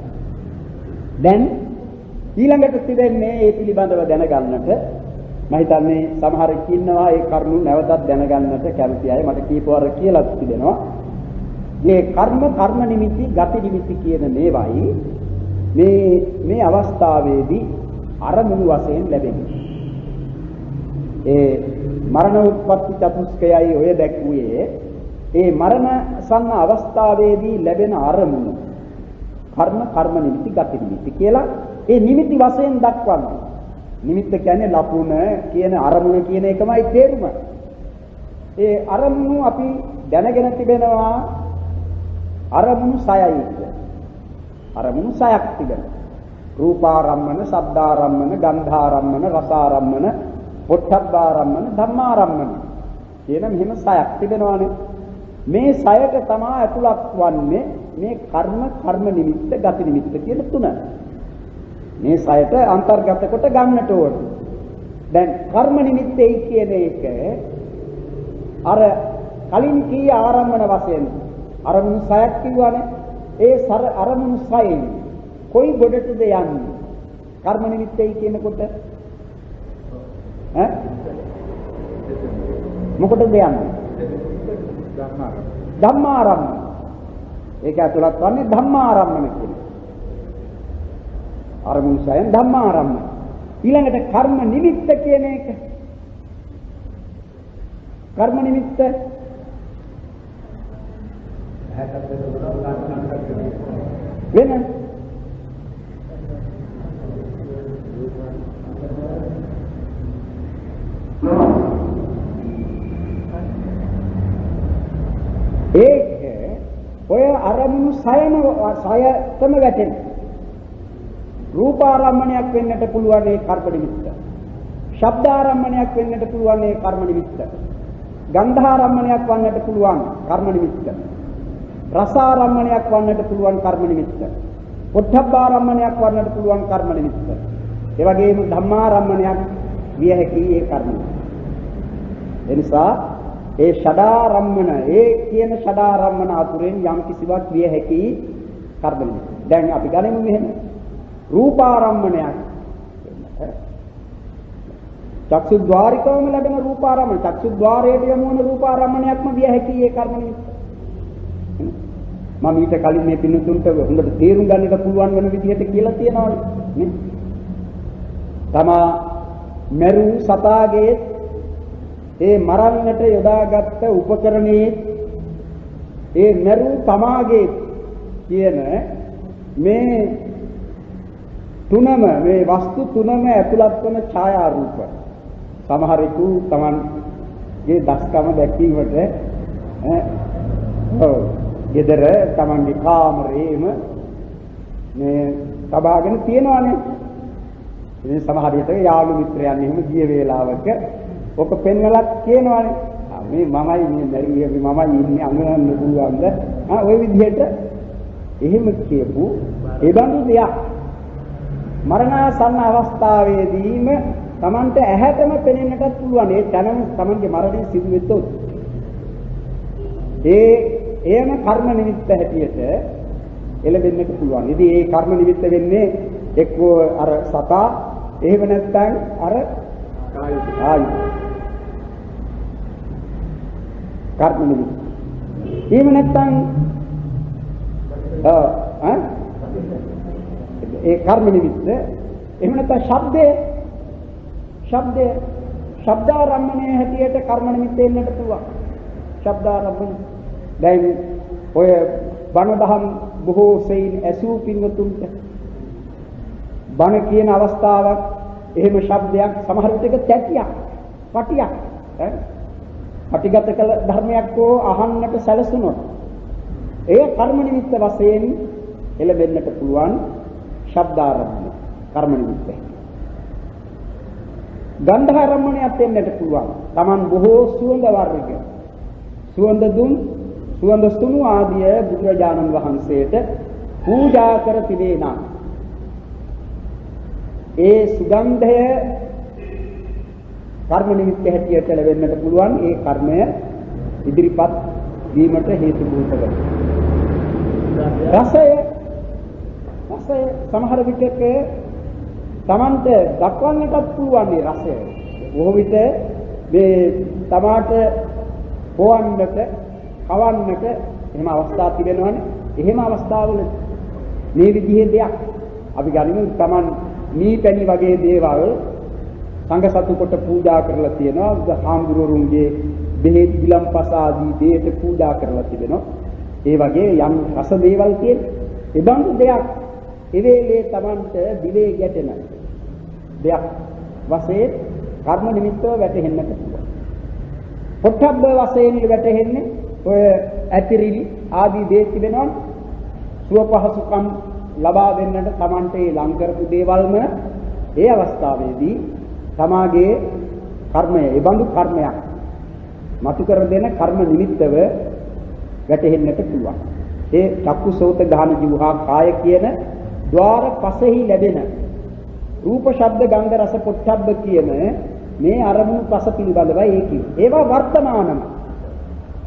දැන් ඊළඟට තිබෙන්නේ මේ පිළිබඳව දැනගන්නට මම හිතන්නේ සමහරෙක් ඉන්නවා ඒ කරුණු නැවතත් දැනගන්නට කැමති අය මට කීපවර කියලා තිබෙනවා. මේ කර්ම නිමිති ගති නිමිති කියන මේවයි මේ අවස්ථාවේදී අරමුණු වශයෙන් ලැබෙන්නේ. ඒ මරණ උත්පත්ති චතුස්කයයි ඔය දැක්ුවේ ඒ මරණ සන්න අවස්ථාවේදී ලැබෙන අරමුණු කර්ම නිමිති ගති නිමිති කියලා ඒ නිමිති වශයෙන් දක්වන්නේ. නිමිත්ත කියන්නේ ලකුණ කියන අරමුණ කියන එකමයි තේරුම. ඒ අරමුණු අපි දැනගෙන තිබෙනවා අරමුණු 6යි කියලා. අරමුණු 6ක් තිබෙනවා. රූපාරම්මන, ශබ්දාරම්මන, ගන්ධාරම්මන, රසාරම්මන, පොට්ටබ්බාරම්මන, ධම්මාරම්මන කියන මෙහෙම 6ක් තිබෙනවානේ. මේ 6ට තමයි ඇතුළත් වන්නේ මේ කර්ම නිමිත්ත ගති නිමිත්ත කියන තුන. මේ 6ට අන්තර්ගත කොට ගන්නට ඕන. දැන් කර්ම නිමිත්තේ කියන එක අර කලින් කී ආරම්භන වශයෙන් අරමුණු 6ක් කිව්වනේ. ඒ අරමුණු 6න් කොයි ගොඩටද යන්නේ? කර්ම නිමිත්තේ කියනකොට මොකටද යන්නේ? ධම්මාරම්මන. ඒක ඇතුළත් වන්නේ ධම්මාරම්මන කියන්නේ. අරමුණු 6න් ධම්මාරම්මන. ඊළඟට කර්ම නිමිත්ත කියන එක. කර්ම නිමිත්ත වෙන ඒක ඔය අරමුණු 6ටම වැටෙන රූපාරම්මණයක් වෙන්නට පුළුවන් ඒ කර්ම නිමිත්ත. ශබ්දාරම්මණයක් වෙන්නට පුළුවන් ඒ කර්ම නිමිත්ත. ගන්ධාරම්මණයක් වන්නට පුළුවන් කර්ම නිමිත්ත. රසාරම්මණයක් වන්නට පුළුවන් කර්ම නිමිත්ත. පොට්ටබ්බාරම්මණයක් වන්නට පුළුවන් කර්ම නිමිත්ත. ඒ වගේම ධම්මාරම්මණයක් විය හැකි ඒ කර්ම. එනිසා ඒ ෂඩාරම්මන ඒ කියන ෂඩාරම්මන අතුරෙන් යම් කිසිවක් විය හැකි කර්ම නිමිත්ත. දැන් අපි ගනිමු මෙහෙම රූපාරම්මණයක් චක්සුද්්වාරිකවම ලැබෙන රූපාරම්මන චක්සුද්්වාරයට යොමු වන රූපාරම්මණයක්ම විය හැකි ඒ කර්ම නිමිත්ත. මම ඊට කලින් මේ පින්තුන්ට හොඳට තේරුම් ගන්නට පුළුවන් වෙන විදිහට කියලා තියනවානේ නේ. තමා මෙරු සතාගේ ඒ මරන්නට යොදාගත්ත උපකරණයේ ඒ මෙරු තමාගේ කියන මේ තුනම මේ වස්තු තුනම ඇතුළත් වන ඡායා රූප සමහරෙකු තමන්ගේ දස්කම දැක්වීමට ගෙදර තමන්ගේ කාමරේම මේ තබාගෙන තියනවානේ. ඉතින් සමහර විට යාළු මිත්‍රයන් එහෙම ගිය වේලාවක ඔක පෙන්වලක් කියනවානේ. මේ මමයි මේ මැරියේ මමයි ඉන්නේ අඟනන්න පුළුවන්ද? ওই විදිහට එහෙම කියපු ඒ බඳු දෙයක් මරණාසන්න අවස්ථාවේදීම Tamante ඇහැටම පෙනෙන්නටත් පුළුවන්. ඒ තැනම Tamanගේ මරණය සිදු වෙත්තොත් එයම කර්ම නිමිත්ත හැටියට එළඹෙන්නට පුළුවන්. ඉතින් ඒ කර්ම නිමිත්ත වෙන්නේ එක්කෝ අර සතා එහෙම නැත්නම් අර ආයු කර්ම නිමිත්ත. එහෙම නැත්නම් ඒ කර්ම නිමිත්ත එහෙම නැත්නම් ශබ්දාරම්මණය හැටියට කර්ම නිමිත්ත එන්නට පුළුවන්. ශබ්දාරම්මණය දැන් ඔය බණ දහම් බොහෝ සෙයින් ඇසූ පින්වතුන්ට බණ කියන අවස්ථාවක් එහෙම ශබ්දයක් සමහර විටක තැටියක් පටියක් පටිගත කළ ධර්මයක් හෝ අහන්නට සැලසුනොත් එය කර්ම නිමිත්ත වශයෙන් එළඹෙන්නට පුළුවන් ශබ්දාරම්මණය. කර්ම නිමිත්ත. ගන්ධාරම්මණයක් වෙන්නට පුළුවන්. Taman බොහෝ සුවඳ වර්ග සුවඳ දුම් සුවඳ සුණු ආදිය බුදුරජාණන් වහන්සේට පූජා කර තිබේ නම් ඒ සුගන්ධය කර්ම නිමිත්ත හැටියට ලැබෙන්නට පුළුවන්. ඒ කර්මය ඉදිරිපත් වීමට හේතු භූත වෙනවා. රසය සමහර විටක Tamante දක්වන්නටත් පුළුවන් මේ රසය. බොහෝ විට මේ තමාට හොවන්නට, කවන්නට එහෙම අවස්ථා තිබෙනවනේ. එහෙම අවස්ථාවල මේ විදිහේ දෙයක් අපි ගනිමු. Taman මේ පැණි වගේ දේවල් සංඝ සතු කොට පූජා කරලා තියෙනවා. හාමුදුරුවන්ගේ බෙහෙත් විලම්පස ආදී දේට පූජා කරලා තිබෙනවා. ඒ වගේ යම් රස දේවල් තියෙන. ඒ බඳු දෙයක් එවේලේ Tamante දිවේ ගැටෙන දෙයක් වශයෙන් කර්ම නිමිත්තව වැටෙන්නට පුළුවන්. පොට්ටබ්බ වශයෙන් වැටෙන්නේ ඔය ඇතිරිලි ආදී දේ තිබෙනවා. සුව පහසුකම් ලබා දෙන්නට Tamante ලං කරපු දේවල්ම ඒ අවස්ථාවේදී තමාගේ කර්මය, ඒ බඳු කර්මයක් මතු කර දෙන කර්ම නිමිත්තව වැටෙන්නට පුළුවන්. ඒ චක්කු සෝත ගාන ජීවහා කාය කියන ద్వාර පසෙහි ලැබෙන රූප ශබ්ද ගන්ධ රස පොට්ටබ්බ කියන මේ අරමුණු පස පිළිබඳවයි ඒකයි. ඒවා වර්තමානම.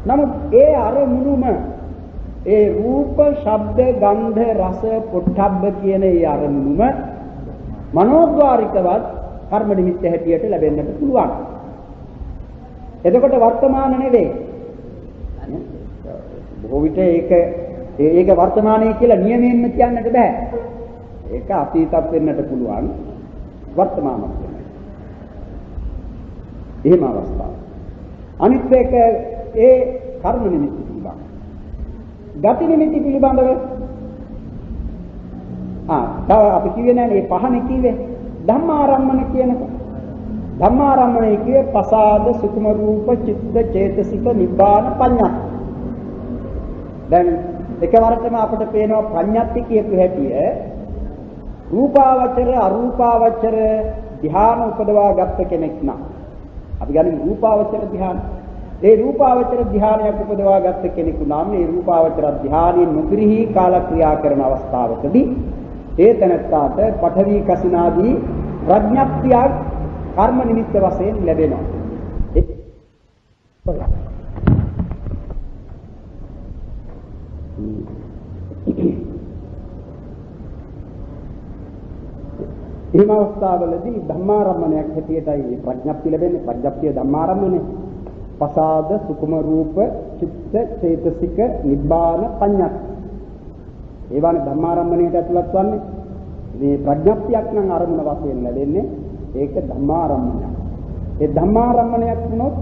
නමුත් ඒ අරමුණුම ඒ රූප ශබ්ද ගන්ධ රස පොට්ටබ්බ කියන ඒ අරමුණුම මනෝද්වාරිකවත් කර්ම නිමිත්ත හැටියට ලැබෙන්නට පුළුවන්. එතකොට වර්තමාන නෙවෙයි. බොහෝ විට ඒක වර්තමානයේ කියලා නියමයෙන්ම කියන්නට බෑ. ඒක අතීතත් වෙන්නට පුළුවන්. වර්තමානත් වෙන්න. එහෙම අවස්ථාව. අනිත් එක ඒ කර්ම නිමිති පිළිබඳ. ගති නිමිති පිළිබඳව තව අපි කිව්වේ නෑනේ මේ පහනේ කිව්වේ ධම්මාරම්මන කියනකොට. ධම්මාරම්මනේ කියේ පසාද සුකුම රූප චිත්ත චේතසික නිබ්බාන පඤ්ඤාත්. දැන් එකවරටම අපිට පේනවා පඤ්ඤාත්ති කියපු හැටිය රූපාවචර අරූපාවචර ධ්‍යාන උපදවා ගත්ත කෙනෙක් නම් අපි ගන්නේ රූපාවචර ධ්‍යාන. ඒ රූපාවචර ධ්‍යානයක් උපදවා ගත්ත කෙනෙකු නම් මේ රූපාවචර ධ්‍යානයෙන් නොපිරිහි කාලක්‍රියා කරන අවස්ථාවකදී ඒ තැනත්තාට පඨවි කසිනාදී ප්‍රඥප්තියක් කර්ම නිමිත්ත වශයෙන් ලැබෙනවා. එහෙම අවස්ථාවලදී ධම්මාරම්මණයක් හැටියටයි මේ ප්‍රඥප්තිය ලැබෙන්නේ. ප්‍රඥප්තිය ධම්මාරම්මණය. පසාද සුකුම රූප චිත්ත චේතසික නිබ්බාන පඤ්ඤාත්. ඒවානේ ධම්මාරම්මණයට ඇතුළත් වන්නේ. මේ ප්‍රඥප්තියක් නම් අරමුණ වශයෙන් ලැබෙන්නේ ඒක ධම්මාරම්මණයක්. ඒ ධම්මාරම්මණයක් වුණොත්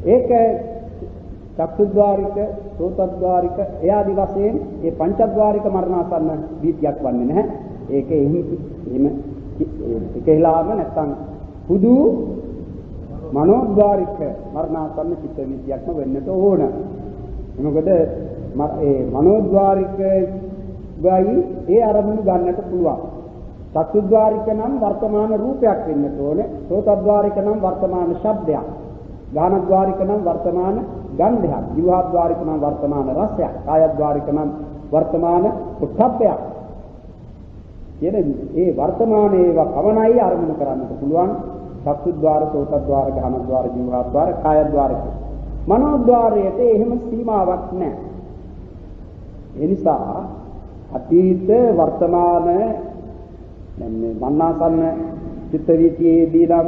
ඒක චක්කුද්්වාරික, සෝතද්්වාරික, එයාදි වශයෙන් ඒ පංචද්්වාරික මරණාසන්න වීතියක් වන්නේ නැහැ. ඒක එහෙම එකලාම නැත්තම් හුදු මනෝද්වාරික මරණාසන්න චිත්ත වීතියක්ම වෙන්නට ඕන. මොකද ඒ මනෝද්වාරික ගයි ඒ අරමුණු ගන්නට පුළුවන්. චක්කුද්්වාරික නම් වර්තමාන රූපයක් වෙන්නට ඕනේ. සෝතද්්වාරික නම් වර්තමාන ශබ්දයක්. ගානද්්වාරික නම් වර්තමාන ගන්ධයක්. ජීවහද්්වාරික නම් වර්තමාන රසයක්. කායද්්වාරික නම් වර්තමාන පොට්ටබ්බයක්. ඒ වර්තමානයේ පවණයි අරමුණු කරන්නට පුළුවන්. චක්කුද්්වාර, සෝතද්්වාර, ගානද්්වාර, ජීවහද්්වාර, කායද්්වාර. මනෝද්වාරයට එහෙම සීමාවක් නැහැ. ඒ නිසා අතීත වර්තමාන මන්නාසන්න චිත්ත වීතියේදී නම්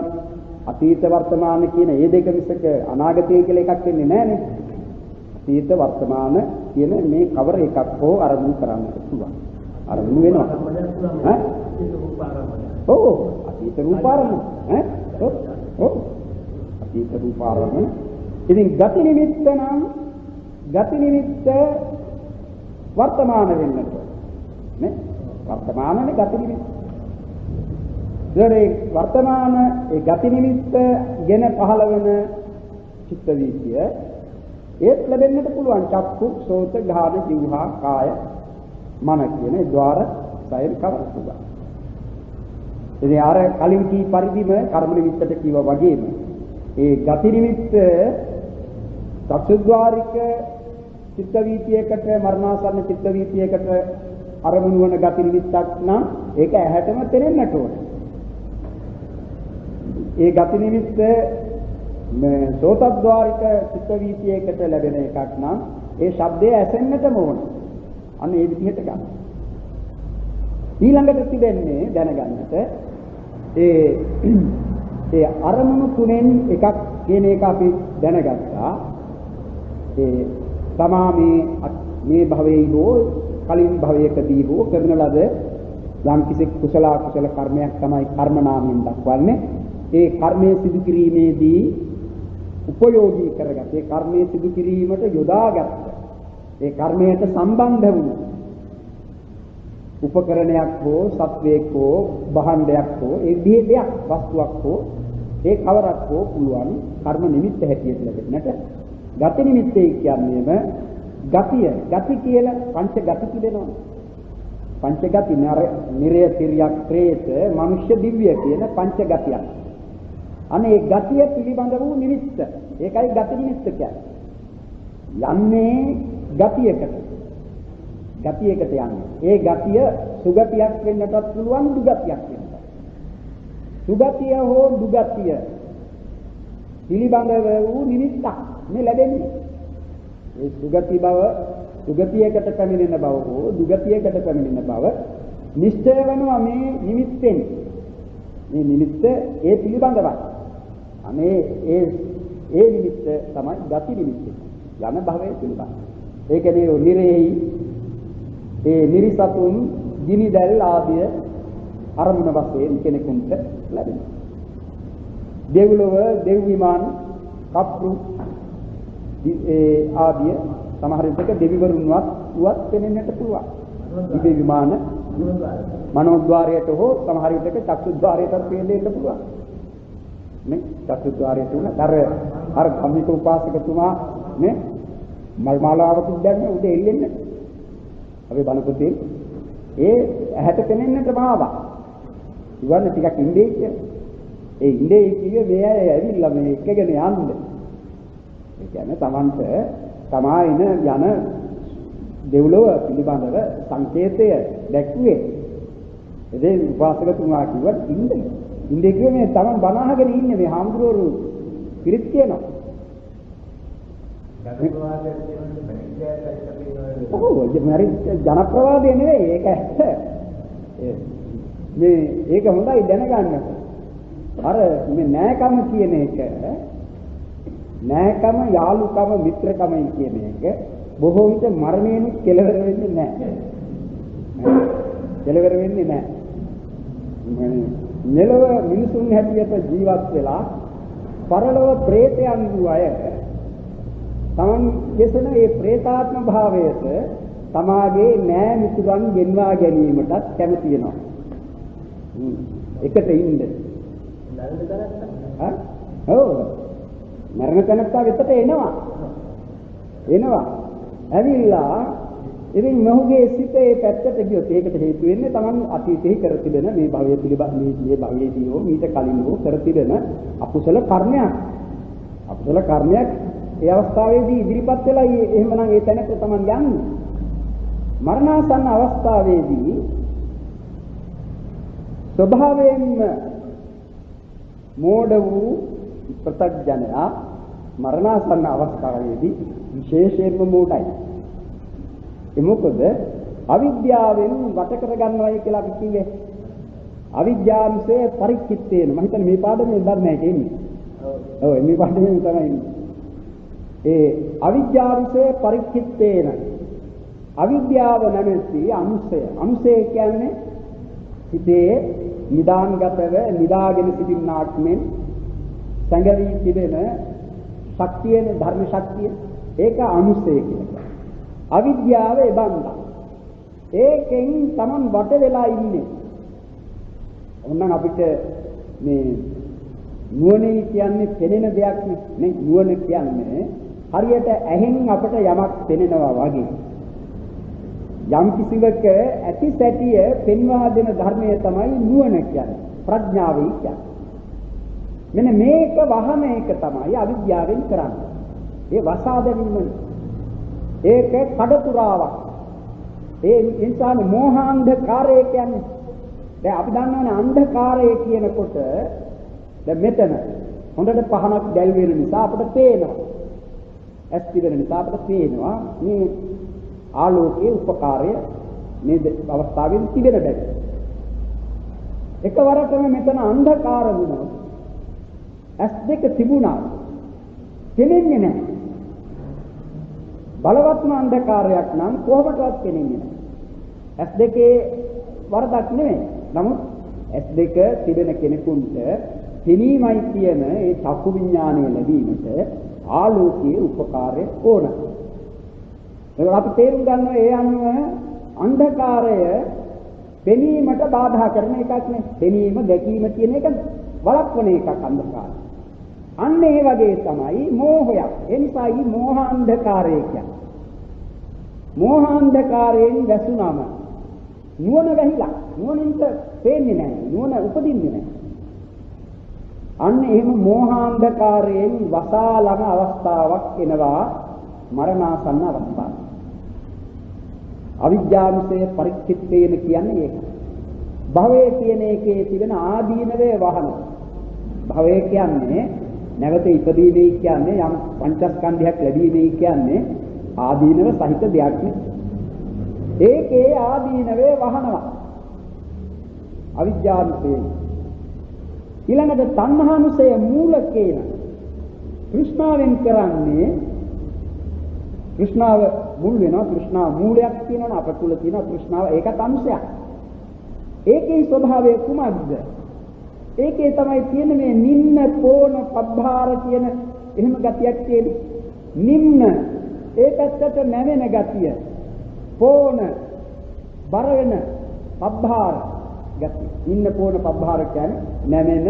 අතීත වර්තමාන කියන මේ දෙක මිසක අනාගතය කියලා එකක් වෙන්නේ නැහැනේ. අතීත වර්තමාන කියන මේ කවර එකක් හෝ අරමුණු කරන්නට පුළුවන්. අරමුණු වෙනවා. ඈ? ඔව් අතීත රූපාරම්මන. ඈ? ඔව් අතීත රූපාරම්මන. ඉතින් ගති නිමිත්ත නම් ගති නිමිත්ත වර්තමාන වෙන්නට නේ? වර්තමානනේ ගති නිමිත්ත. ඒ වර්තමාන ඒ ගති නිමිත්ත ගෙන පහළ වෙන චිත්ත වීතිය ඒත් ලැබෙන්නට පුළුවන්. චක්කු, සෝත, ගාන, જીවහා, කාය, මන කියන ඒ ద్వාර සයන් කවර පුළුවන්. ඉතින් අර කලින් කී පරිදිම කර්ම නිමිත්තට කිව්වා වගේම ඒ ගති නිමිත්ත චක්ෂුද්්වාරික චිත්ත වීතියකට මරණාසන්න චිත්ත වීතියකට අරමුණු වන ගති නිමිත්තක් නම් ඒක ඇහැටම තේරෙන්නට ඕන. ඒ ගති නිමිත්ත සෝතද්්වාරික චිත්ත වීතියකට ලැබෙන එකක් නම් ඒ ශබ්දය ඇසෙන්නටම ඕන. අන්න ඒ විදිහට ගන්න. ඊළඟට තිබෙන්නේ දැනගන්නට ඒ අරමුණු තුනෙන් එකක් කියන එක අපි දැනගත්තා. ඒ තමා මේ භවයේ හෝ කලින් භවයකදී හෝ කරන ලද යම් කිසි කුසල අකුසල කර්මයක් තමයි කර්ම නාමයෙන් දක්වන්නේ. ඒ කර්මයේ සිදු කිරීමේදී උපයෝගී කරගත් ඒ කර්මයේ සිදු කිරීමට යොදාගත් ඒ කර්මයට සම්බන්ධ වූ උපකරණයක් හෝ සත්වයක් හෝ භාණ්ඩයක් හෝ ඒ විදිහේ දෙයක් වස්තුවක් හෝ ඒ කවරක් හෝ පුළුවන් කර්ම නිමිත්ත හැටියට ලැබෙන්නට ගති නිමිත්තේ කියන්නේම ගති කියලා පංච ගති තිබෙනවා. පංච ගති නිරය තිරියක් ප්‍රේත මනුෂ්‍ය දිව්‍ය කියන පංච ගතියක්. අනේ ඒ ගතිය පිළිබඳ වූ නිමිත්ත. ඒකයි ගති නිමිත්ත කියන්නේ. යන්නේ ගතියකට යන්නේ. ඒ ගතිය සුගතියක් වෙන්නටත් පුළුවන් දුගතියක් වෙන්නට. සුගතිය හෝ දුගතිය පිළිබඳව වූ නිමිත්තක් මේ ලැබෙන්නේ. ඒ සුගති බව සුගතියකට පැමිණෙන බව හෝ දුගතියකට පැමිණෙන බව නිශ්චය වෙනවා මේ නිමිත්තෙන්. මේ නිමිත්ත ඒ පිළිබඳවයි. අනේ ඒ නිමිත්ත තමයි ගති නිමිත්ත. යන භවයේ පිළිබඳ. ඒකනේ නිරේහි ඒ නිරිසතුන් ගිනිදැල් ආදිය අරමුණ වශයෙන් කෙනෙකුට ලැබෙනවා. දෙව්ලොව දෙව් විමාන කප්රු ආදිය සමහර විටක දෙවිවරුන්වත් උවත් පෙනෙන්නට පුළුවන්. දිව්‍ය විමාන මනෝද්වාරයට හෝ සමහර විටක චක්ෂුද්වාරයට පෙනෙන්න පුළුවන්. නේ චක්ෂුද්වාරයට උන අර ගම්මික උපාසකතුමා නේ මල් මාලාවක දැම්ම උදේ එල්ලෙන්නේ. අපි බලපොතේ ඒ ඇහැට පෙනෙන්නට මාවා. ඉවන්න ටිකක් ඉන්නේ කියලා. ඒ ඉන්නේ කියේ මේ අය ඇවිල්ලා මේ එකගෙන යන්න. ඒ කියන්නේ Tamante තමායින යන දෙව්ලොව පිළිබඳව සංකේතය දැක්ුවේ. එදේ උපාසකතුමා කිව්වා ඉන්නේ කියේ මේ Taman බනහගෙන ඉන්නේ මේ හාමුදුරුවෝ පිරිත් කියනවා. ඔව් ජනප්‍රවාදය නෙවෙයි ඒක ඇත්ත. ඒක හොඳයි දැනගන්න. අර මේ නෑකම කියන එක නෑකම යාළුකම මිත්‍රකම කියන එක බොහෝ විට මරණයෙන් කෙලවර වෙන්නේ නැහැ. කෙලවර වෙන්නේ නැහැ. මෙලව මිනිසුන් හැටියට ජීවත් වෙලා පරලොව ප්‍රේතයන් වූ අය තමන් කෙසෙන ඒ ප්‍රේතාත්ම භාවයට තමාගේ නෑ මිතුරන් ගෙන්වා ගැනීමටත් කැමති වෙනවා. එකට ඉන්න. ඔව්. මරණ තැනත්තා වෙතට එනවා. ඇවිල්ලා ඉතින් මොහුගේ සිත ඒ පැත්තට ගියොත් ඒකට හේතු වෙන්නේ තමන් අතීතයේ කර තිබෙන මේ භවයේ පිළිබඳ මේ භවයේදී හෝ මීට කලින් හෝ කර තිබෙන අකුසල කර්මයක්. අකුසල කර්මයක් ඒ අවස්ථාවේදී ඉදිරිපත් වෙලා එහෙමනම් ඒ තැනට තමන් යන්නේ. මරණාසන්න අවස්ථාවේදී ස්වභාවයෙන්ම මෝඩ වූ ප්‍රත්‍යඥයා මරණාසන්න අවස්ථාවේදී විශේෂයෙන්ම මෝඩයි. ඒ මොකද අවිද්‍යාවෙන් වට කර ගන්නවයි කියලා අපි කිව්වේ. අවිද්‍යාංශයේ පරික්කිත්තේන මම හිතන්නේ මේ පාඩමේ දන්නේ නැහැ කියන්නේ. ඔව් මේ පාඩමේ තමයි ඉන්නේ. ඒ අවිද්‍යාංශයේ පරික්කිත්තේන අවිද්‍යාව නැමැති අංශය කියන්නේ හිතේ නිදාන්ගතව නිදාගෙන සිටින්නාක් මෙන් සංගවි තිබෙන ශක්තියන ධර්ම ශක්තිය ඒක අනුසය කියලා. අවිද්‍යාව එබන්දා. ඒකෙන් Taman වට වෙලා ඉන්නේ. ඕනනම් අපිට මේ නුවණ කියන්නේ පෙනෙන දෙයක් නේ. නුවණ කියන්නේ හරියට ඇහෙන් අපට යමක් පෙනෙනවා වගේ. යම් කිසිවක ඇති සැටිය පෙන්වා දෙන ධර්මය තමයි නුවණ කියන්නේ. ප්‍රඥාවයි කියන්නේ. මෙන්න මේක වහන එක තමයි අවිද්‍යාවෙන් කරන්නේ. ඒ වසා දැමීම. ඒක කඩතුරාවක්. ඒ ඉන්සාන මෝහාන්ධකාරය කියන්නේ. දැන් අපි දන්නවනේ අන්ධකාරය කියනකොට දැන් මෙතන හොඳට පහනක් දැල් වෙන නිසා අපිට පේනවා. ඇස් තිබෙන නිසා අපිට පේනවා මේ ආලෝකයේ උපකාරය මේ අවස්ථාවෙන් තිබෙන බැරි. එකවරටම මෙතන අන්ධකාර වුණා. ඇස් දෙක තිබුණා. පෙනෙන්නේ නැහැ. බලවත්ම අන්ධකාරයක් නම් කොහොමදවත් පෙනෙන්නේ නැහැ. ඇස් දෙකේ වරදක් නෙමෙයි. නමුත් ඇස් දෙක තිබෙන කෙනෙකුට පෙනීමයි කියන ඒ චක්කු විඥානය ලැබීමට ආලෝකයේ උපකාරය ඕන. ඒක අපි තේරුම් ගන්නවා ඒ අනුව අන්ධකාරය පෙනීමට බාධා කරන එකක් නේ. පෙනීම දැකීම කියන එක වළක්වන එකක් අන්ධකාරය. අන්න ඒ වගේ තමයි මෝහයක්. ඒ නිසායි මෝහාන්ධකාරය කියන්නේ. මෝහාන්ධකාරයෙන් වැසුනම නුවණ වැහිලා. නුවණින්ට පේන්නේ නැහැ. නුවණ උපදින්නේ නැහැ. අන්න එහෙම මෝහාන්ධකාරයෙන් වසාලන අවස්ථාවක් එනවා මරණාසන්න අවස්ථාව. අවිද්‍යාවසේ පරික්ෂිප්තේන කියන්නේ ඒක. භවය කියන එකේ තිබෙන ආදීනවේ වහන. භවය කියන්නේ නැවත ඉපදීමේ කියන්නේ යම් පංචස්කන්ධයක් ලැබීමේ කියන්නේ ආදීනව සහිත දෙයක් නේ. ඒකේ ආදීනවේ වහනවා. අවිද්‍යාවසේ ඊළඟට තණ්හානුසය මූලකේන කෘෂ්ණාවෙන් කරන්නේ කෘෂ්ණාව මුල් වෙනවා. කෘෂ්ණා මූලයක් තියෙනවා අප තුල තියෙනවා කෘෂ්ණාව ඒකත් අංශයක්. ඒකේ ස්වභාවය කුමක්ද? ඒකේ තමයි තියෙන මේ නිම්න පෝන පබ්බාර කියන එහෙම ගතියක් තියෙන්නේ. නිම්න ඒ පැත්තට නැවෙන ගතිය. පෝන බර වෙන පබ්බාර ගතිය. නිම්න පෝන පබ්බාර කියන්නේ නැවෙන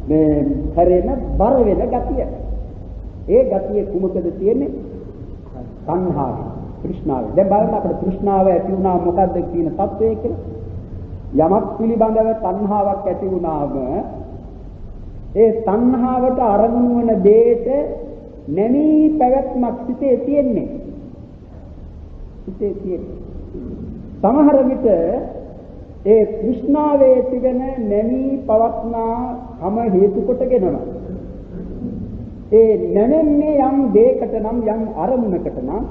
මේ හැරෙන බර වෙන ගතිය. ඒ ගතිය කුමකද තියෙන්නේ? තණ්හාව, තෘෂ්ණාව. දැන් බලන්න අපිට තෘෂ්ණාව ඇති වුණා මොකද්ද කියන තත්වය කියලා. යමක් පිළිබඳව තණ්හාවක් ඇති වුණාම ඒ තණ්හාවට අරමුණු වන දෙයට නැමී පැවැත්මක් සිටේ තියෙන්නේ. සිටේ තියෙන්නේ. සමහර විට ඒ තෘෂ්ණාවේ තිබෙන නැමී පවත්නා හැම හේතු කොටගෙනම ඒ නැමෙන්නේ යම් දෙයකට නම් යම් අරමුණකට නම්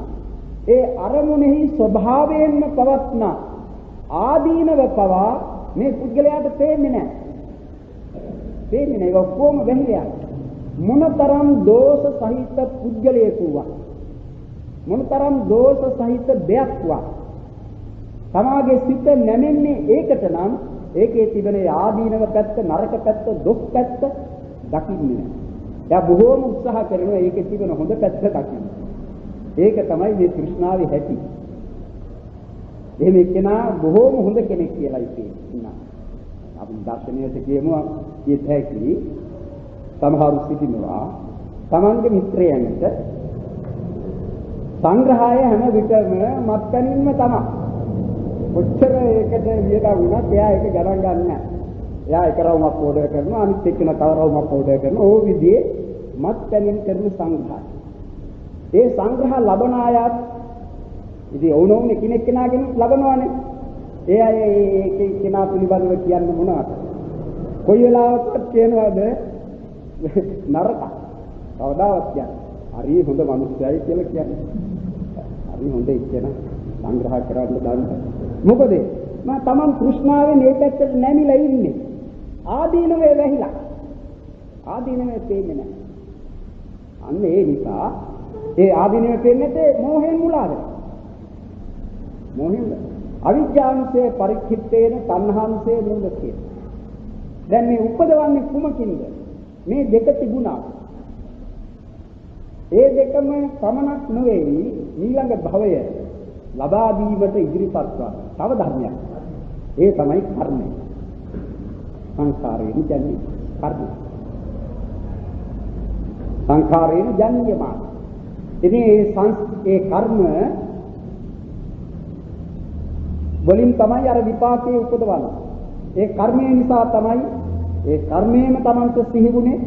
ඒ අරමුණෙහි ස්වභාවයෙන්ම පවත්නා ආදීනව පවා මේ පුද්ගලයාට පේන්නේ නැහැ. පේන්නේ නැහැ. ඒක කොහොම වෙන්නේ? මොනතරම් දෝෂ සහිත පුද්ගලයෙකු වා මොනතරම් දෝෂ සහිත දෙයක් වා තමාගේ සිත නැමෙන්නේ ඒකට නම් ඒකේ තිබෙන ආදීනව පැත්ත නරක පැත්ත දුක් පැත්ත දකින්නේ නැහැ. එයා බොහෝම උත්සාහ කරනවා ඒකේ තිබෙන හොඳ පැත්ත දකින්න. ඒක තමයි මේ තෘෂ්ණාවේ හැටි. එහෙම එක්කෙනා බොහෝම හොඳ කෙනෙක් කියලායි කියනවා. අපි දර්ශනයට කියමු කියත හැකි සමහරු සිටිනවා තමන්ගේ මිත්‍රයන්ට සංග්‍රහය හැම විටම මත්කනින්ම තමයි. කොච්චර ඒකට වියදම් වුණත් එයා ඒක ගණන් ගන්න නැහැ. එයා එක රවුමක් ඕඩර් කරනවා අනිත් එක්කෙනා තව රවුමක් ඕඩර් කරනවා. ඕ විදිහේ මත්කනින් කරන සංග්‍රහය. ඒ සංග්‍රහ ලබන අයත් ඉතින් ඕනෝනේ කෙනෙක්ගෙනාගෙන ලබනවානේ. ඒ අය ඒකේ කෙනා පිළිබඳව කියන්නේ මොනවද? කොයි වෙලාවකත් කියනවාද නරක. කවදාවත් කියන්නේ හරි හොඳ මිනිස්සයයි කියලා කියන්නේ. හරි හොඳ ඉච්චන සංග්‍රහ කරන්න දාන්න. මොකද මම තමන් කෘෂ්ණාවෙන් මේ පැත්තට නැමිලා ඉන්නේ. ආදීනවේ වැහිලා. ආදීනවේ පේන්නේ නැහැ. අන්න ඒ නිසා ඒ ආදීනවේ පේන්නේ නැතේ මෝහයෙන් මුලා වෙනවා. මොහින්ද අවිද්‍යාංශයේ පරික්ෂිප්තේන තණ්හාංශයේ මූලකේ. දැන් මේ උපදවන්නේ කුමකින්ද? මේ දෙක තිබුණා. ඒ දෙකම සමනක් නෙවෙයි ඊළඟ භවය ලබා දීමට ඉදිරිපත් කරන තව ධර්මයක්. ඒ තමයි කර්මය. සංස්කාරයෙන් ජන්‍ය කර්ම. සංස්කාරයෙන් ජන්‍යමාන. ඉතින් ඒ කර්ම වලින් තමයි අර විපාකයේ උපදවන්නේ. ඒ කර්මය නිසා තමයි ඒ කර්මයේම Tamanta සිහිුනේ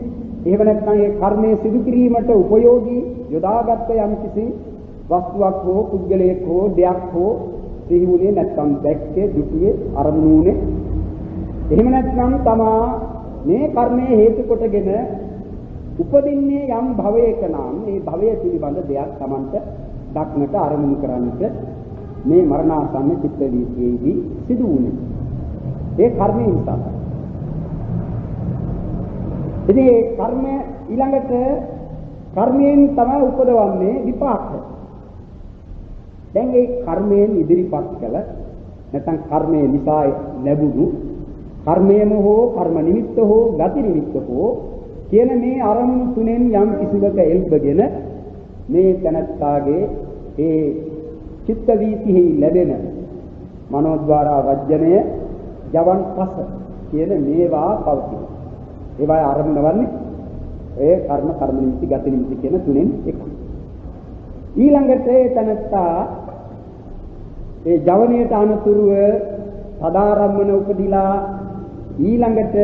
එහෙම නැත්නම් ඒ කර්මයේ සිදු කිරීමට උපයෝගී යොදාගත්ත යම් කිසි වස්තුවක් හෝ පුද්ගලයෙක් හෝ දෙයක් හෝ සිහිුනේ නැත්නම් දැක්කේ දුටුවේ අරමුණුනේ එහෙම නැත්නම් තමා මේ කර්මයේ හේතු කොටගෙන උපදින්නේ යම් භවයක නම් මේ භවය පිළිබඳ දෙයක් Tamanta දක්නට අරමුණු කරන්නට මේ මරණාසන්න චිත්ත වීතියේදී සිදු වුනේ. ඒ කර්මයෙන් නිසා. ඉතින් ඒ කර්ම ඊළඟට කර්මයෙන් තමයි උපදවන්නේ විපාක. දැන් ඒ කර්මයෙන් ඉදිරිපත් කළ නැත්නම් කර්මයේ නිසා ලැබුණු කර්මයේම හෝ කර්ම නිමිත්ත හෝ ගති නිමිත්ත හෝ කියන මේ අරමුණු තුනෙන් යම් කිසිවක එල්බගෙන මේ තනත්තාගේ ඒ චිත්ත වීතිෙහි ලැබෙන මනෝද්වාරා වජ්ජනය ජවන් පස කියන මේවා පවතින. ඒවායි ආරම්භ වන්නේ ඒ කර්ම නිමිති ගති නිමිති කියන තුනෙන් එකයි. ඊළඟට ඒ තනත්තා ඒ ජවනයට අනුතුරුව සදාරම්මන උපදිලා ඊළඟට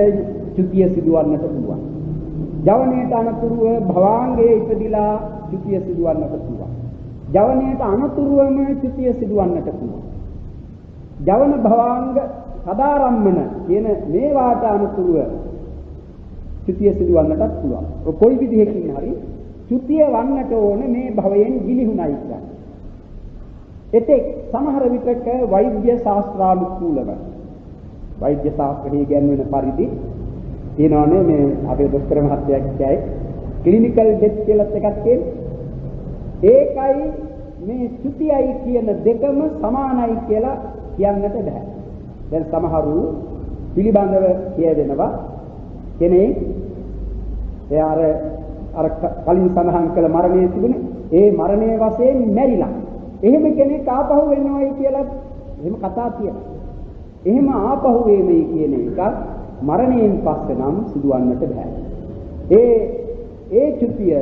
චුතිය සිදුවන්නට පුළුවන්. ජවනයට අනුතුරුව භවාංගයේ ඉපදිලා චුතිය සිදුවන්නට පුළුවන්. ජවනයට අනුතුරුවම චුතිය සිදුවන්නට පුළුවන්. ජවන භවාංග සදාරම්මන කියන මේවාට අනුතුරුව චුතිය සිදුවන්නටත් පුළුවන්. කොයි විදිහකින් හරි චුතිය වන්නට ඕනේ මේ භවයෙන් ගිලිහුණයි කියන්නේ. එතෙක් සමහර විටක වෛද්‍ය ශාස්ත්‍රානුකූලව වෛද්‍ය ශාස්ත්‍රයේ ගැන්වෙන පරිදි කියනවානේ මේ අපේ ડોක්ටර් මහත්තයා කියයි ක්ලිනිකල් ඩෙත් කියලා එකක් තියෙනවා. ඒකයි මේ චුතියයි කියන දෙකම සමානයි කියලා කියන්නට බෑ. දැන් සමහරු පිළිබඳව කියවෙනවා කෙනෙක් එයා අර කලින් සඳහන් කළ මරණය තිබුණේ ඒ මරණයේ වශයෙන් මැරිලා. එහෙම කෙනෙක් ආපහු වෙනවයි කියලා එහෙම කතා තියෙනවා. එහෙම ආපහු වෙමයි කියන එක මරණයෙන් පස්සේ නම් සිදුවන්නට බෑ. ඒ චුතිය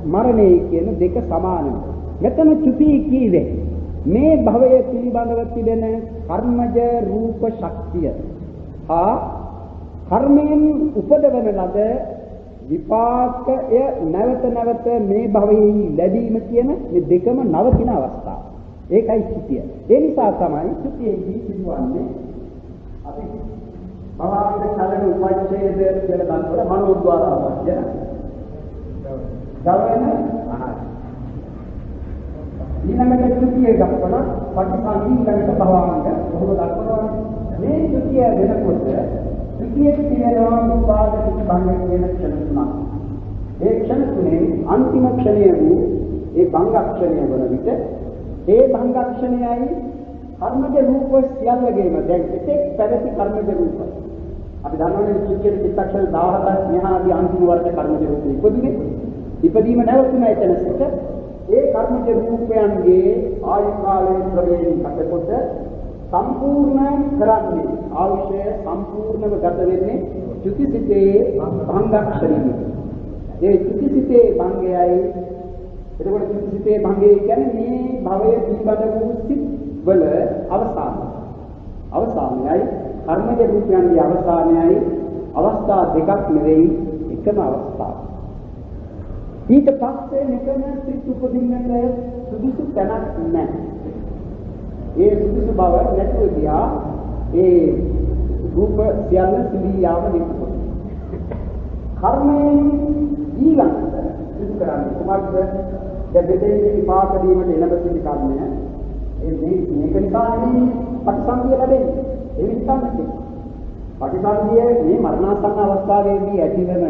මරණය කියන දෙක සමානයි. මෙතන චුතිය කීවේ මේ භවයේ පිළිබඳව තිබෙන කර්මජ රූප ශක්තිය කර්මයෙන් උපදවන ලද විපාකය නැවත නැවත මේ භවයේ ලැබීම කියන මේ දෙකම නවතින අවස්ථාව. ඒකයි චුතිය. ඒ නිසා තමයි චුතියේදී සිදුවන්නේ අපි භවයේ චලන උපච්ඡේද කියලා ගන්නකොට මනෝද්වාර අවශ්‍ය ගවන ඊළඟට චුතිය ගන්න පටිසං ඊළඟට භවංග කොහොමද දක්වන්නේ මේ චුතිය වෙනකොට චුතියේ තියෙනවා උපාද භංග කියන ක්ෂණ තුනක්. ඒ ක්ෂණ තුනේ අන්තිම ක්ෂණය වූ ඒ භංගක්ෂණය වන විට ඒ භංගක්ෂණයයි කර්මජ රූප සියල්ලගේම දැන් එතෙක් පැවති කර්මජ රූප අපි දන්නවනේ චුතියේ චිත්තක්ෂණ 17ක් මෙහාදී අන්තිම වර්ග කර්මජ රූප ඉපදුනේ ඉපදීම නැවතුන එතන සිට ඒ කර්මජ රූපයන්ගේ ආයු කාලයේ ක්‍රමයෙන් හටකොට සම්පූර්ණ කරන්නේ ආශය සම්පූර්ණව ගත වෙන්නේ චුතිසිතේ භංගක්ෂණය. ඒ චුතිසිතේ භංගයයි එතකොට චුතිසිතේ භංගය කියන්නේ මේ භවයේ පිළිබඳ වූ සිත් වල අවසානයයි කර්මජ රූපයන්ගේ අවසානයයි අවස්ථා දෙකක් නෙවෙයි එකම අවස්ථාව. ඊට පස්සේ මෙතන සිත් උපදින්නට සුදුසු තැනක් නැහැ. ඒ සුදුසු බව නැතුව ගියා ඒ රූප සියල්ල සිදී යාම නිකුත්. කර්මයෙන් ඊළඟට සිදු කරන්නේ කොහොමද? දෙදෙනේ විපාක දීමට එළඹ සිටි කර්මය. මේක නිසා නෙමෙයි ප්‍රතිසන්දිය ලැබෙන්නේ. ඒ නිසා නෙමෙයි. ප්‍රතිසන්දිය මේ මරණාසන්න අවස්ථාවේදී ඇතිවන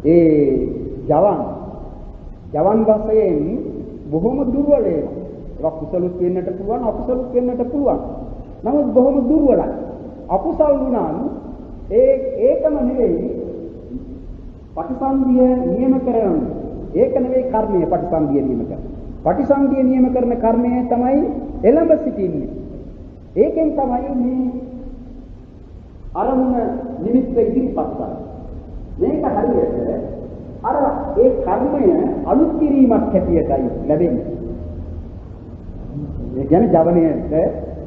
ඒ ජවන් වශයෙන් බොහොම දුර්වල ඒවා. ඒක කුසලුත් වෙන්නට පුළුවන් අකුසලුත් වෙන්නට පුළුවන්. නමුත් බොහොම දුර්වලයි. අකුසල් වුණාම ඒකම නෙවෙයි ප්‍රතිසන්දිය නියම කරන්නේ. ඒක නෙවෙයි කර්මය ප්‍රතිසන්දිය නියම කරන්නේ. ප්‍රතිසන්දිය නියම කරන කර්මය තමයි එළඹ සිටින්නේ. ඒකෙන් තමයි මේ අරමුණ නිමිත්ත ඉදිරිපත් කරන්නේ. මේක හරියට අර ඒ කර්මය අලුත් කිරීමක් හැටියටයි ලැබෙන්නේ. ඒ කියන්නේ ජවනයේට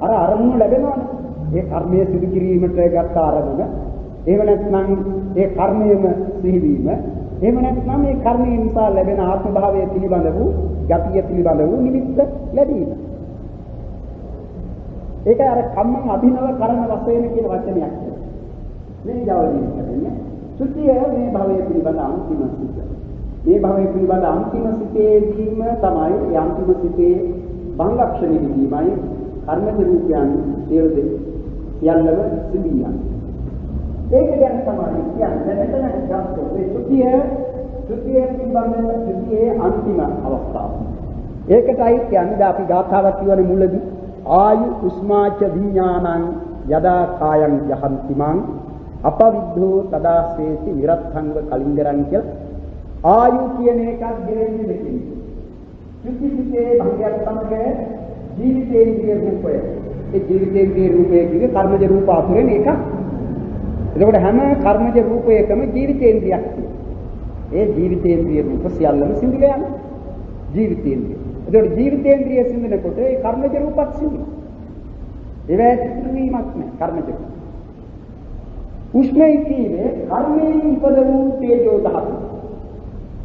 අර අරමුණ ලැබෙනවනේ. ඒ කර්මයේ සිදු කිරීමට ගත් ආරමුණ, එහෙම නැත්නම් ඒ කර්මයේම සිහිවීම, එහෙම නැත්නම් මේ කර්මය නිසා ලැබෙන ආත්ම භාවය පිළිබඳ වූ ගතිය පිළිබඳ වූ නිමිත්ත ලැබීම. ඒක අර කම්මං අභිනව කරන වශයෙන් කියන වචනයක්. මේ ජවදී කියන්නේ සුද්ධිය මේ භවයේ පිළිබඳ අන්තිම සිත. මේ භවයේ පිළිබඳ අන්තිම සිතේදීම තමයි ඒ අන්තිම සිතේ භංගක්ෂණය වීමයි කර්මජ රූපයන් සියල්ලම සිදුවියන්. ඒක ගැන තමයි කියන්නේ මෙතන ගත්තොත් මේ සුද්ධිය පිළිබඳ සුද්ධියේ අන්තිම අවස්ථාව. ඒකටයි කියන්නේ අපි ගාථාවක් කියවනේ මුලදී ආයු උස්මාච විඥානං යදා කායං යහන්තිමං අපවිද්ධෝ තදාසේති විරත්තංග කලින්දරං කියලා ආයු කියන එකක් ගෙරෙන්නේ දෙකකින්. සුද්ධිසිතේ භංගයක් තමයි ජීවිතේන්ද්‍රිය රූපය. ඒ ජීවිතේන්ද්‍රිය රූපය කියන්නේ කර්මජ රූප අතුරෙන් එකක්. එතකොට හැම කර්මජ රූපයකම ජීවිතේන්ද්‍රියක් තියෙනවා. ඒ ජීවිතේන්ද්‍රිය රූප සියල්ලම සිඳිල යන ජීවිතේන්ද්‍රිය. එතකොට ජීවිතේන්ද්‍රිය සිඳිනකොට ඒ කර්මජ රූපත් සිඳිනවා. ඒවැට වීමක් නැහැ කර්මජ රූප. උෂ්ණයි කියන්නේ කර්මයෙන් ඉපද වූ තේජෝ ධාතුව.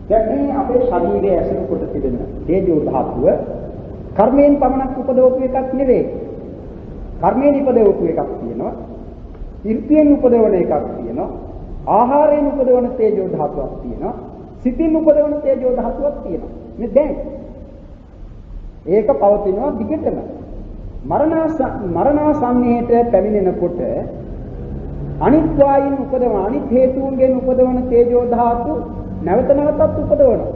දැන් මේ අපේ ශරීරයේ ඇසුරු කොට තිබෙන තේජෝ ධාතුව කර්මයෙන් පමණක් උපදවපු එකක් නෙවෙයි. කර්මයෙන් ඉපදවපු එකක් තියෙනවා. ඉර්තියෙන් උපදවන එකක් තියෙනවා. ආහාරයෙන් උපදවන තේජෝ ධාතුවක් තියෙනවා. සිතින් උපදවන තේජෝ ධාතුවක් තියෙනවා. මේ දැන් ඒක පවතිනවා දිගටම. මරණාසන්නයට පැමිණෙනකොට අනිත් වායින් උපදවන අනිත් හේතුන්ගෙන් උපදවන තේජෝ ධාතු නැවත නැවතත් උපදවනවා.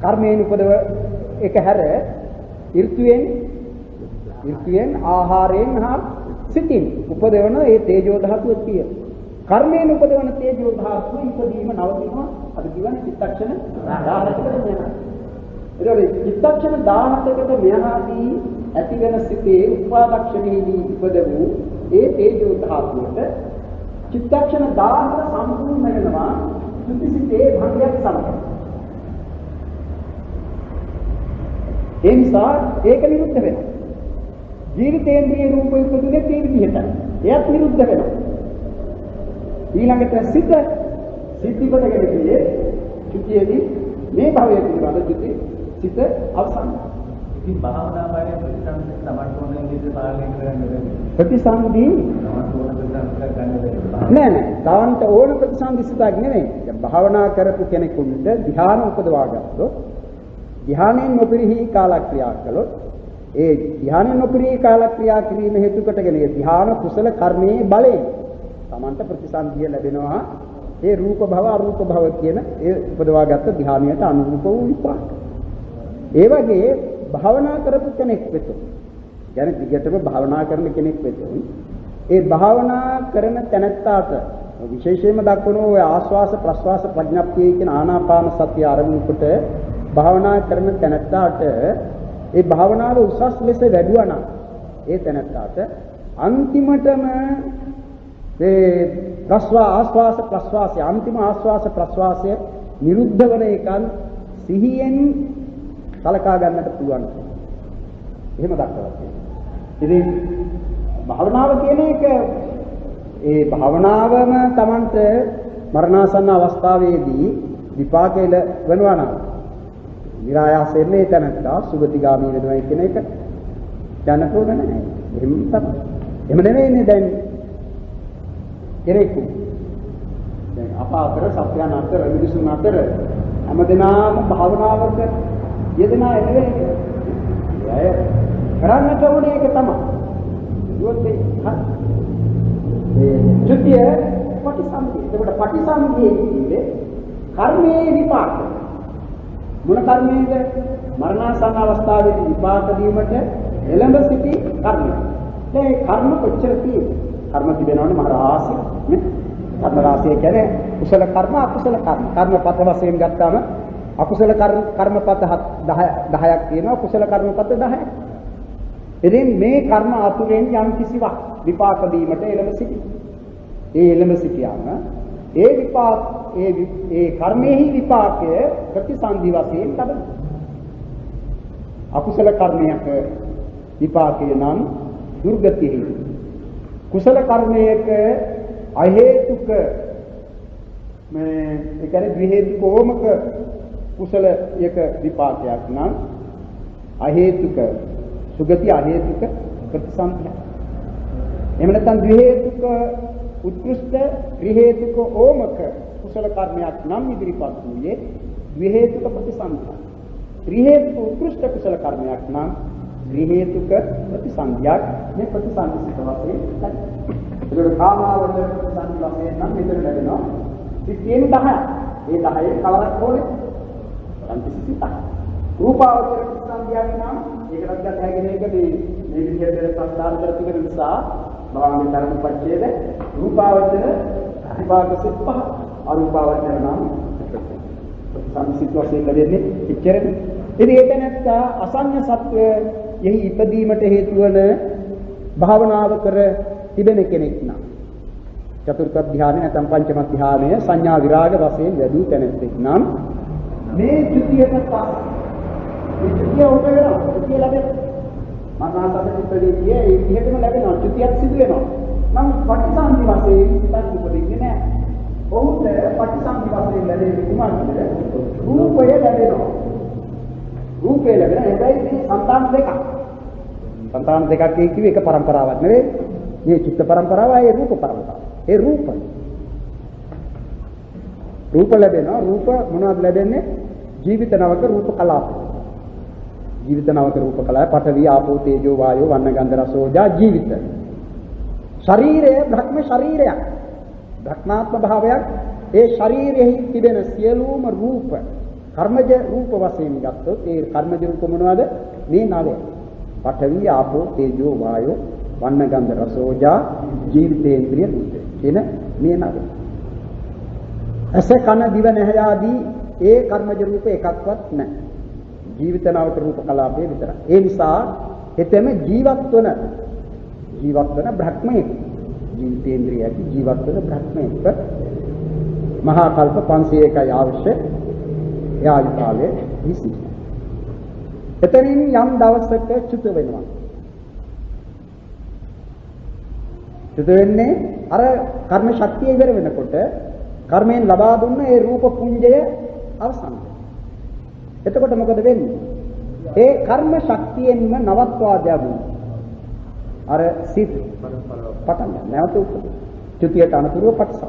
කර්මයෙන් උපදව එක හැර ඍතුයෙන් ආහාරයෙන් හා සිතින් උපදවන ඒ තේජෝ ධාතුව තියෙනවා. කර්මයෙන් උපදවන තේජෝ ධාතුව ඉදීම නවතිනවා. අද කියන්නේ චිත්තක්ෂණ 17කට මෙහා. ඒතකොට චිත්තක්ෂණ 17කට මෙහාදී ඇතිවෙන සිතේ උපාදක්ෂණයේදී ඉපද වූ ඒ තේජෝ ධාතුවට චිත්තක්ෂණ 1000 සම්පූර්ණ වෙනවා සුද්ධිසිතේ භංගයක් සමග. ඒ නිසා ඒක නිරුද්ධ වෙනවා. ජීවිතේන්ද්‍රිය රූප ඉපදුනේ ඒ විදිහට. එයත් නිරුද්ධ වෙනවා. ඊළඟට සිත ඉපදගෙන ඉන්නේ චුතියේදී මේ භවයේ පිළිබඳ චුති සිත අවසන්. ඉතින් භාවනා මාර්ගයේ ප්‍රතිසංසි සමර්ථෝණයෙන් විදිහට පාලනය කරන්න බැහැ. ප්‍රතිසංදි නෑ. තවන්ට ඕන ප්‍රතිසංදිසිතක් නෙමෙයි. දැන් භාවනා කරපු කෙනෙකුට ධ්‍යාන උපදවා ගත්තොත් ධ්‍යානයෙන් නොපිරිහි කාලක්‍රියා කළොත් ඒ ධ්‍යානයෙන් නොපිරිහි කාලක්‍රියා කිරීම හේතු කොටගෙන ඒ ධ්‍යාන කුසල කර්මයේ බලයෙන් තමන්ට ප්‍රතිසන්දිය ලැබෙනවා. ඒ රූප භව අරූප භව කියන ඒ උපදවාගත් ධ්‍යානයට අනුරූප වූ විපාක. ඒ වගේ භාවනා කරපු කෙනෙක් වෙතොත්, يعني දිගටම භාවනා කරන කෙනෙක් වෙතොත්, ඒ භාවනා කරන තැනැත්තාට විශේෂයෙන්ම දක්වන ඔය ආස්වාස ප්‍රස්වාස ප්‍රඥප්තිය කියන ආනාපාන සතිය ආරම්භ කොට භාවනා කරන තැනැත්තාට ඒ භාවනාව උසස් ලෙස වැඩුවා නම් ඒ තැනැත්තාට අන්තිමටම ඒ ආස්වාස ප්‍රස්වාසය අන්තිම ආස්වාස ප්‍රස්වාසය නිරුද්ධ වන එකන් සිහියෙන් කලකා ගන්නට පුළුවන්. එහෙම දක්වලා තියෙනවා. ඉතින් භාවනාව කියන එක ඒ භාවනාවම Tamanට මරණාසන්න අවස්ථාවේදී විපාකෙල වෙනවා නම් විරායාසයෙන් මේ තැනත්තා සුගතිගාමී වෙනවා කියන එක දැන පොළ නැහැ. එහෙම තමයි. එහෙම නෙවෙයිනේ දැන් කෙනෙකු දැන් අප අතර සත්‍යයන් අතර මිනිසුන් අතර හැමදෙනාම භාවනාවක යෙදෙනා නෙවෙයි. අය කරන්නට ඕනේ ඒක තමයි. ඒ ත්‍ෘතිය පටිසම්භිය. ඒකට පටිසම්භිය කියන්නේ කර්මයේ විපාක. මොන කර්මයේද? මරණාසන්න අවස්ථාවේදී විපාක දීමට එළඹ සිටි කර්ම. ඒ කර්ම කොච්චර තියෙන්නේ? කර්ම තිබෙනවනේ මහ රාශිය නේ. කර්ම රාශිය කියන්නේ කුසල කර්ම අකුසල කර්ම. කර්මපත වශයෙන් ගත්තාම අකුසල කර්මපත 10ක් තියෙනවා, කුසල කර්මපත 10ක්. ඉතින් මේ කර්ම අතුරෙන් යම් කිසිවක් විපාක දීමට එළඹ සිටි. ඒ එළඹ සිටියාම ඒ විපාක ඒ කර්මෙහි විපාකය ප්‍රතිසන්දි වශයෙන් ලැබෙනවා. අකුසල කර්මයක විපාකය නම් දුර්ගතියෙහි. කුසල කර්මයක අහේතුක මේ ඒ කියන්නේ ද්වි හේතුකෝමක කුසලයක විපාකයක් නම් අහේතුක සුගති අහේතුක ප්‍රතිසන්දිය. එහෙම නැත්නම් ද්වි හේතුක උත්කෘෂ්ඨ ත්‍රි හේතුක ඕමක කුසල කර්මයක් නම් ඉදිරිපත් වූයේ ද්වි හේතුක ප්‍රතිසන්දිය. ත්‍රි හේතුක උත්කෘෂ්ඨ කුසල කර්මයක් නම් ත්‍රි හේතුක ප්‍රතිසන්දියක් මේ ප්‍රතිසන්දිසිත වශයෙන් ලැබෙනවා. ඒක කාමාවචර ප්‍රතිසන්දි වශයෙන් නම් මෙතන ලැබෙනවා. ඉතින් 10. ඒ 10 කවරක් ඕනේ? සම්පූර්ණ 30. රූපාවචර ප්‍රතිසන්දියක් නම් ඒකටත් ගත හැකි මේක මේ විදිහට සංස්කාර කර තිබෙන නිසා භවංගේ ධර්ම පච්ඡේද රූපාවචර විභාග 5 අරූපාවචර නම් ප්‍රතිසන්දිසිත වශයෙන් ලැබෙන්නේ ඉච්ඡරනේ. ඉතින් ඒක නැත්තා අසඤ්ඤ සත්වය යහි ඉපදීමට හේතු වන භාවනාව කර තිබෙන කෙනෙක් නම් චතුර්ථ ධ්‍යානෙ නැත්නම් පංචම ධ්‍යානය සංඥා විරාග වශයෙන් වැඩි තැනෙක් නම් මේ ත්‍ෘතියට පස් මේ ත්‍ෘතිය උප වෙනවා ත්‍ෘතිය ලැබෙනවා මනසට ඉපදෙන්නේ ඒ විදිහටම ලැබෙනවා ත්‍ෘතියක් සිදු වෙනවා නම් පටිසන්ධි වශයෙන් සිතක් උපදින්නේ නැහැ. ඔහුට පටිසන්ධි වශයෙන් ලැබෙන්නේ කුමක්ද? රූපය ලැබෙනවා. රූපය ලැබෙන හැබැයි මේ సంతాන දෙකක්. సంతాන දෙකක් කියුවේ එක પરම්පරාවක් නෙවෙයි. මේ චිත්ත પરම්පරාවයි ඒ රූප પરම්පරාව. ඒ රූප ලැබෙනවා. රූප මොනවද ලැබෙන්නේ? ජීවිත නවක රූප කලාප. ජීවිත නවක රූප කලාප පඨවි ආපෝ තේජෝ වායෝ වන්න ගන්ධ රස ඕජා ජීවිත. ශරීරය භ්‍රම ශරීරයක්. භ්‍රමාත්ම භාවයක්. ඒ ශරීරයේ තිබෙන සියලුම රූප කර්මජ රූප වශයෙන් ගත්තොත් ඒ කර්මජ රූප මොනවද? මේ නවය. පඨවි ආපෝ තේජෝ වායෝ වන්න ගන්ධ රස ඕජා ජීවිතේන්ද්‍රිය රූපේ. කියන මේ නවය. අස කන දිව නැහැ ආදී ඒ කර්මජ රූප එකක්වත් නැහැ. ජීවිත නාවක රූප කලාපයේ විතරයි. ඒ නිසා හෙතෙම ජීවත් වන බ්‍රහ්මයෙක් ජීවිතේන්ද්‍රියයි ජීවත් වන බ්‍රහ්මයෙක් මහා කල්ප 501යි අවශ්‍ය ඒ ආයු කාලයේ විසි. එතනින් යම් දවසක චුත වෙනවා. චුත වෙන්නේ අර කර්ම ශක්තිය ඉවර වෙනකොට කර්මයෙන් ලබා දුන්න ඒ රූප පුඤ්ජය අවසන්. එතකොට මොකද වෙන්නේ? ඒ කර්ම ශක්තියෙන්ම නවත්වා දැමු. අර සිත් පටන් ගන්න. නැවත උපදින. චුතියට අනුතුරුව පටසක්.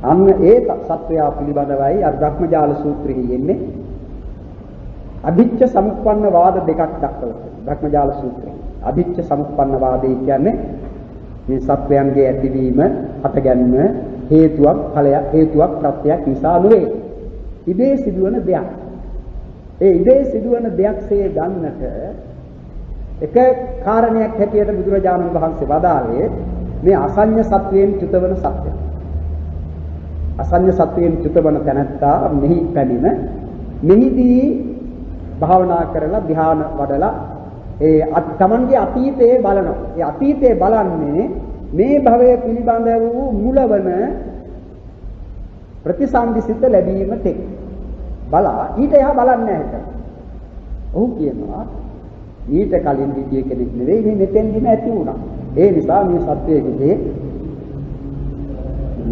අන්න ඒ සත්වයා පිළිබඳවයි අර ධර්මජාල සූත්‍රයේ එන්නේ. අභිච්ඡ සමුප්පන්න වාද දෙකක් දක්වලා තියෙනවා. ධර්මජාල සූත්‍රයේ. අභිච්ඡ සමුප්පන්න වාදේ කියන්නේ මේ සත්වයන්ගේ ඇතිවීම, හටගැන්ම හේතුවක් ඵලයක් හේතුවක් ප්‍රත්‍යක් නිසා නෙවේ. ඉබේ සිදුවන දෙයක්. ඒ ඉබේ සිදුවන දෙයක්සේ ගන්නට එක කාරණයක් හැටියට බුදුරජාණන් වහන්සේ වදාළේ මේ අසඤ්ඤ සත්වයෙන් චුතවන සත්‍යය. අසඤ්ඤ සත්වයෙන් චුතවන තැනැත්තා මෙහි පැමිණ මෙහිදී භාවනා කරලා ධ්‍යාන වඩලා ඒ තමන්ගේ අතීතයේ බලනවා. ඒ අතීතයේ බලන්නේ මේ භවයේ පිළිබඳ වූ මුලවන ප්‍රතිසන්දිසිත ලැබීම තෙක් බලා ඊට එහා බලන්නේ නැහැ. ඔහු කියනවා ඊට කලින් විදිය කෙනෙක් නෙවෙයි මේ මෙතෙන්දිම ඇති වුණා. ඒ නිසා මේ සත්‍යයේ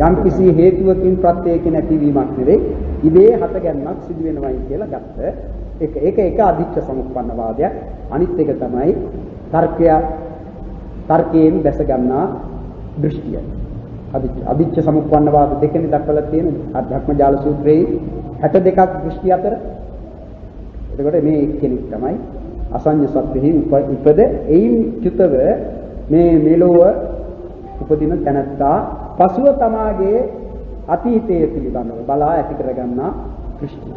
යම් කිසි හේතුවකින් ප්‍රත්‍යයකින් ඇතිවීමක් නෙවෙයි ඉබේ හටගැන්මක් සිදු වෙනවයි කියලා ගත්ත ඒක අදිච්ච සමුප්පන්න වාදයක්. අනිත් එක තමයි තර්කයෙන් දැස ගන්නා දෘෂ්ටිය. අදිච්ච සමුප්පන්න වාද දෙකෙන් දක්වලා තියෙන ධර්මජාල සූත්‍රයේ 62ක් දෘෂ්ටි අතර. එතකොට මේ එක්කෙනෙක් තමයි අසඤ්ඤ සත්‍යෙහි උපද එයින් චුතව මේ මෙලොව උපදින තැනැත්තා පසුව තමාගේ අතීතයේ පිළිබඳව බලා ඇති කරගන්නා දෘෂ්ටිය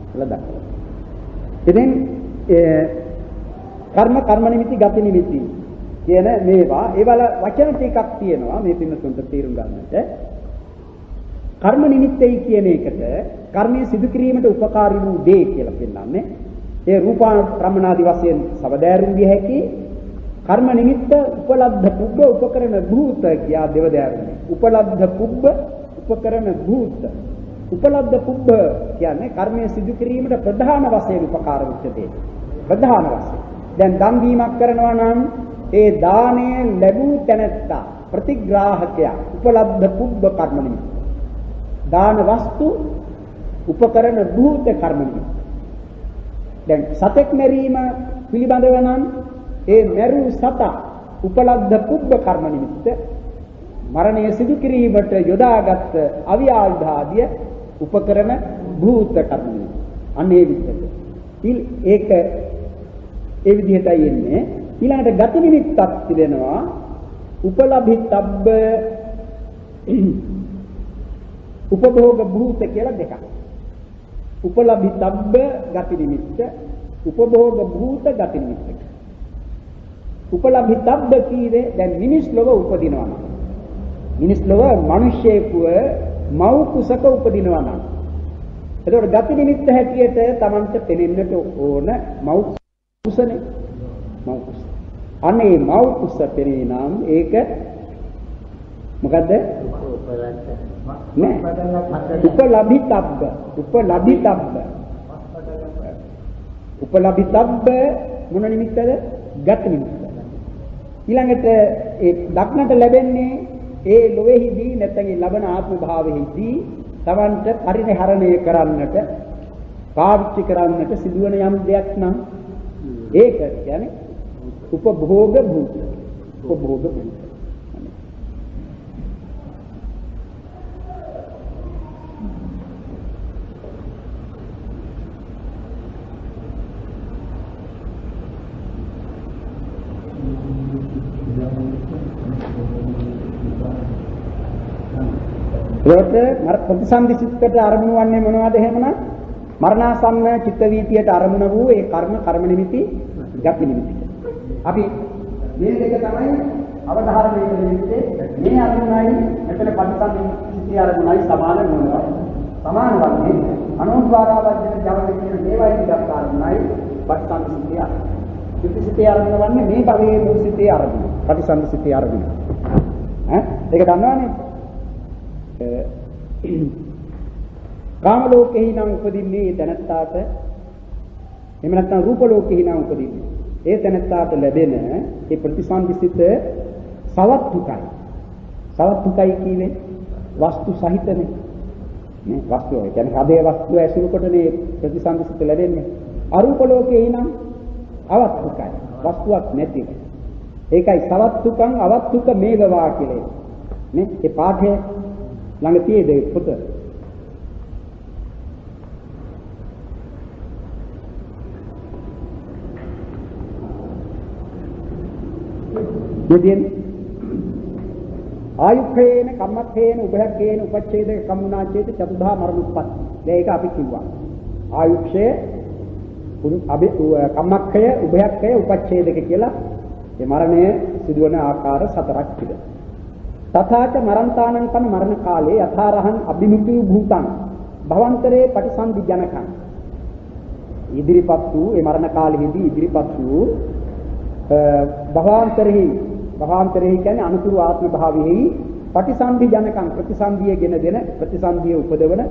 කියලා දක්වනවා. ඉතින් කර්ම නිමිති ගති නිමිති කියන මේවා ඒවල වචන ටිකක් තියෙනවා මේ පින්නතුන්ට තේරුම් ගන්නට. කර්ම නිමිත්තයි කියන එකට කර්මයේ සිදු කිරීමට උපකාරී වූ දේ කියලා පෙන්නන්නේ. ඒ රූපාරම්මනාදී වශයෙන් සබදෑරුම් දිය හැකි කර්ම නිමිත්ත උපලබ්ධ පුබ්බ උපකරණ භූත කියා දෙවදෑරුම්. උපලබ්ධ පුබ්බ උපකරණ භූත. උපලබ්ධ පුබ්බ කියන්නේ කර්මයේ සිදු කිරීමට ප්‍රධාන වශයෙන් උපකාර වෙච්ච දේ. ප්‍රධාන වශයෙන්. දැන් දන් දීමක් කරනවා නම් ඒ දාණය ලැබූ තැනැත්තා ප්‍රතිග්‍රාහකයා උපලබ්ධ පුබ්බ කර්ම නිමිත්ත. දාන වස්තු උපකරණ භූත කර්ම නිමිත්ත. දැන් සතෙක් මැරීම පිළිබඳව නම් ඒ මැරු සතා උපලබ්ධ පුබ්බ කර්ම නිමිත්ත. මරණය සිදු කිරීමට යොදාගත් අවියාල්ධාදිය උපකරණ භූත කර්ම නිමිත්ත. අනේ විදිහට. ඒක ඒ විදිහටයි එන්නේ. ඊළඟට ගති නිමිත්තක් තිබෙනවා. උපලබ්ධිතබ්බ උපභෝග භූත කියලා දෙකක්. උපලබ්ධිතබ්බ ගති නිමිත්ත, උපභෝග භූත ගති නිමිත්ත. උපලබ්ධිතබ්බ කීවේ දැන් මිනිස් ලොව උපදිනවා නම්. මිනිස් ලොව මිනිසෙකුව මව් කුසක උපදිනවා නම්. එතකොට ගති නිමිත්ත හැටියට Tamanට පෙනෙන්නට ඕන මව් කුසනේ. මව් කුස. අනේ මව් කුස පෙරේ නම් ඒක මොකද්ද? නෑ. උපලබ්ධිතබ්බ. උපලබ්ධිතබ්බ මොන නිමිත්තද? ගති නිමිත්ත. ඊළඟට ඒ දක්නට ලැබෙන්නේ ඒ ලොවේහිදී නැත්නම් ඒ ලබන ආත්ම භාවයේදී Tamanට පරිණහරණය කරන්නට පාවිච්චි කරන්නට සිදුවන යම් දෙයක් නම් ඒක කියන්නේ උපභෝග භූත. උපභෝග භූත. ඒකට ප්‍රතිසන්දිසිතට අරමුණු වන්නේ මොනවද එහෙමනම් මරණාසන්න චිත්ත වීතියට අරමුණ වූ ඒ කර්ම නිමිති ගති නිමිති. අපි මේ දෙක තමයි අවධාරණය කළ යුත්තේ. මේ අරමුණයි මෙතන ප්‍රතිසන්දිසිතේ අරමුණයි සමාන නොවනවා. සමාන වන්නේ අනුද්වාරාවජන ජවන කියන මේවයි ගත් අරමුණයි ප්‍රතිසන්දිසිතේ අරමුණ. චිත්තසිතේ අරමුණ වන්නේ මේ භවයේ මුසිතේ අරමුණ. ප්‍රතිසන්දිසිතේ අරමුණ. ඒක දන්නවනේ. කාම ලෝකෙහි නම් උපදින්නේ ඒ තැනත්තාට එහෙම නැත්නම් රූප ලෝකෙහි නම් උපදින්නේ ඒ තැනත්තාට ලැබෙන ඒ ප්‍රතිසන්දිසිත සවත්තුකයි. සවත්තුකයි කියන්නේ වස්තු සහිතනේ. නේ වස්තුව කියන්නේ හදේ වස්තුව ඇසුරු කොටනේ ප්‍රතිසන්දිසිත ලැබෙන්නේ. අරූප ලෝකෙහි නම් අවත්තුකයි. වස්තුවක් නැති. ඒකයි සවත්තුකං අවත්තුක මේවවා කියලා. නේ ඒ පාඨය ළඟ තියෙද පොත. මෙදින් ආයුක්ඛේන කම්මක්ඛේන උභයක්ඛේන උපච්ඡේදක කම්මුණා චේත චතුධා මරණුප්පත්. ඒක අපි කිව්වා. ආයුක්ෂය කම්මක්ඛය උභයක්ඛය උපච්ඡේදක කියලා මේ මරණය සිදුවන ආකාර සතරක් තිබෙනවා. තථාච මරන්තානං කන මරණ කාලේ යථාරහං අභිමුඛී භූතං භවන්තරේ පටිසන්ධි ජනකං. ඉදිරිපත් වූ මේ මරණ කාලෙහිදී ඉදිරිපත් වූ භවාන්තරෙහි කියන්නේ අනුතුරු ආත්ම භාවයෙහි පටිසන්ධි ජනකං ප්‍රතිසන්ධිය ගෙන දෙන ප්‍රතිසන්ධිය උපදවන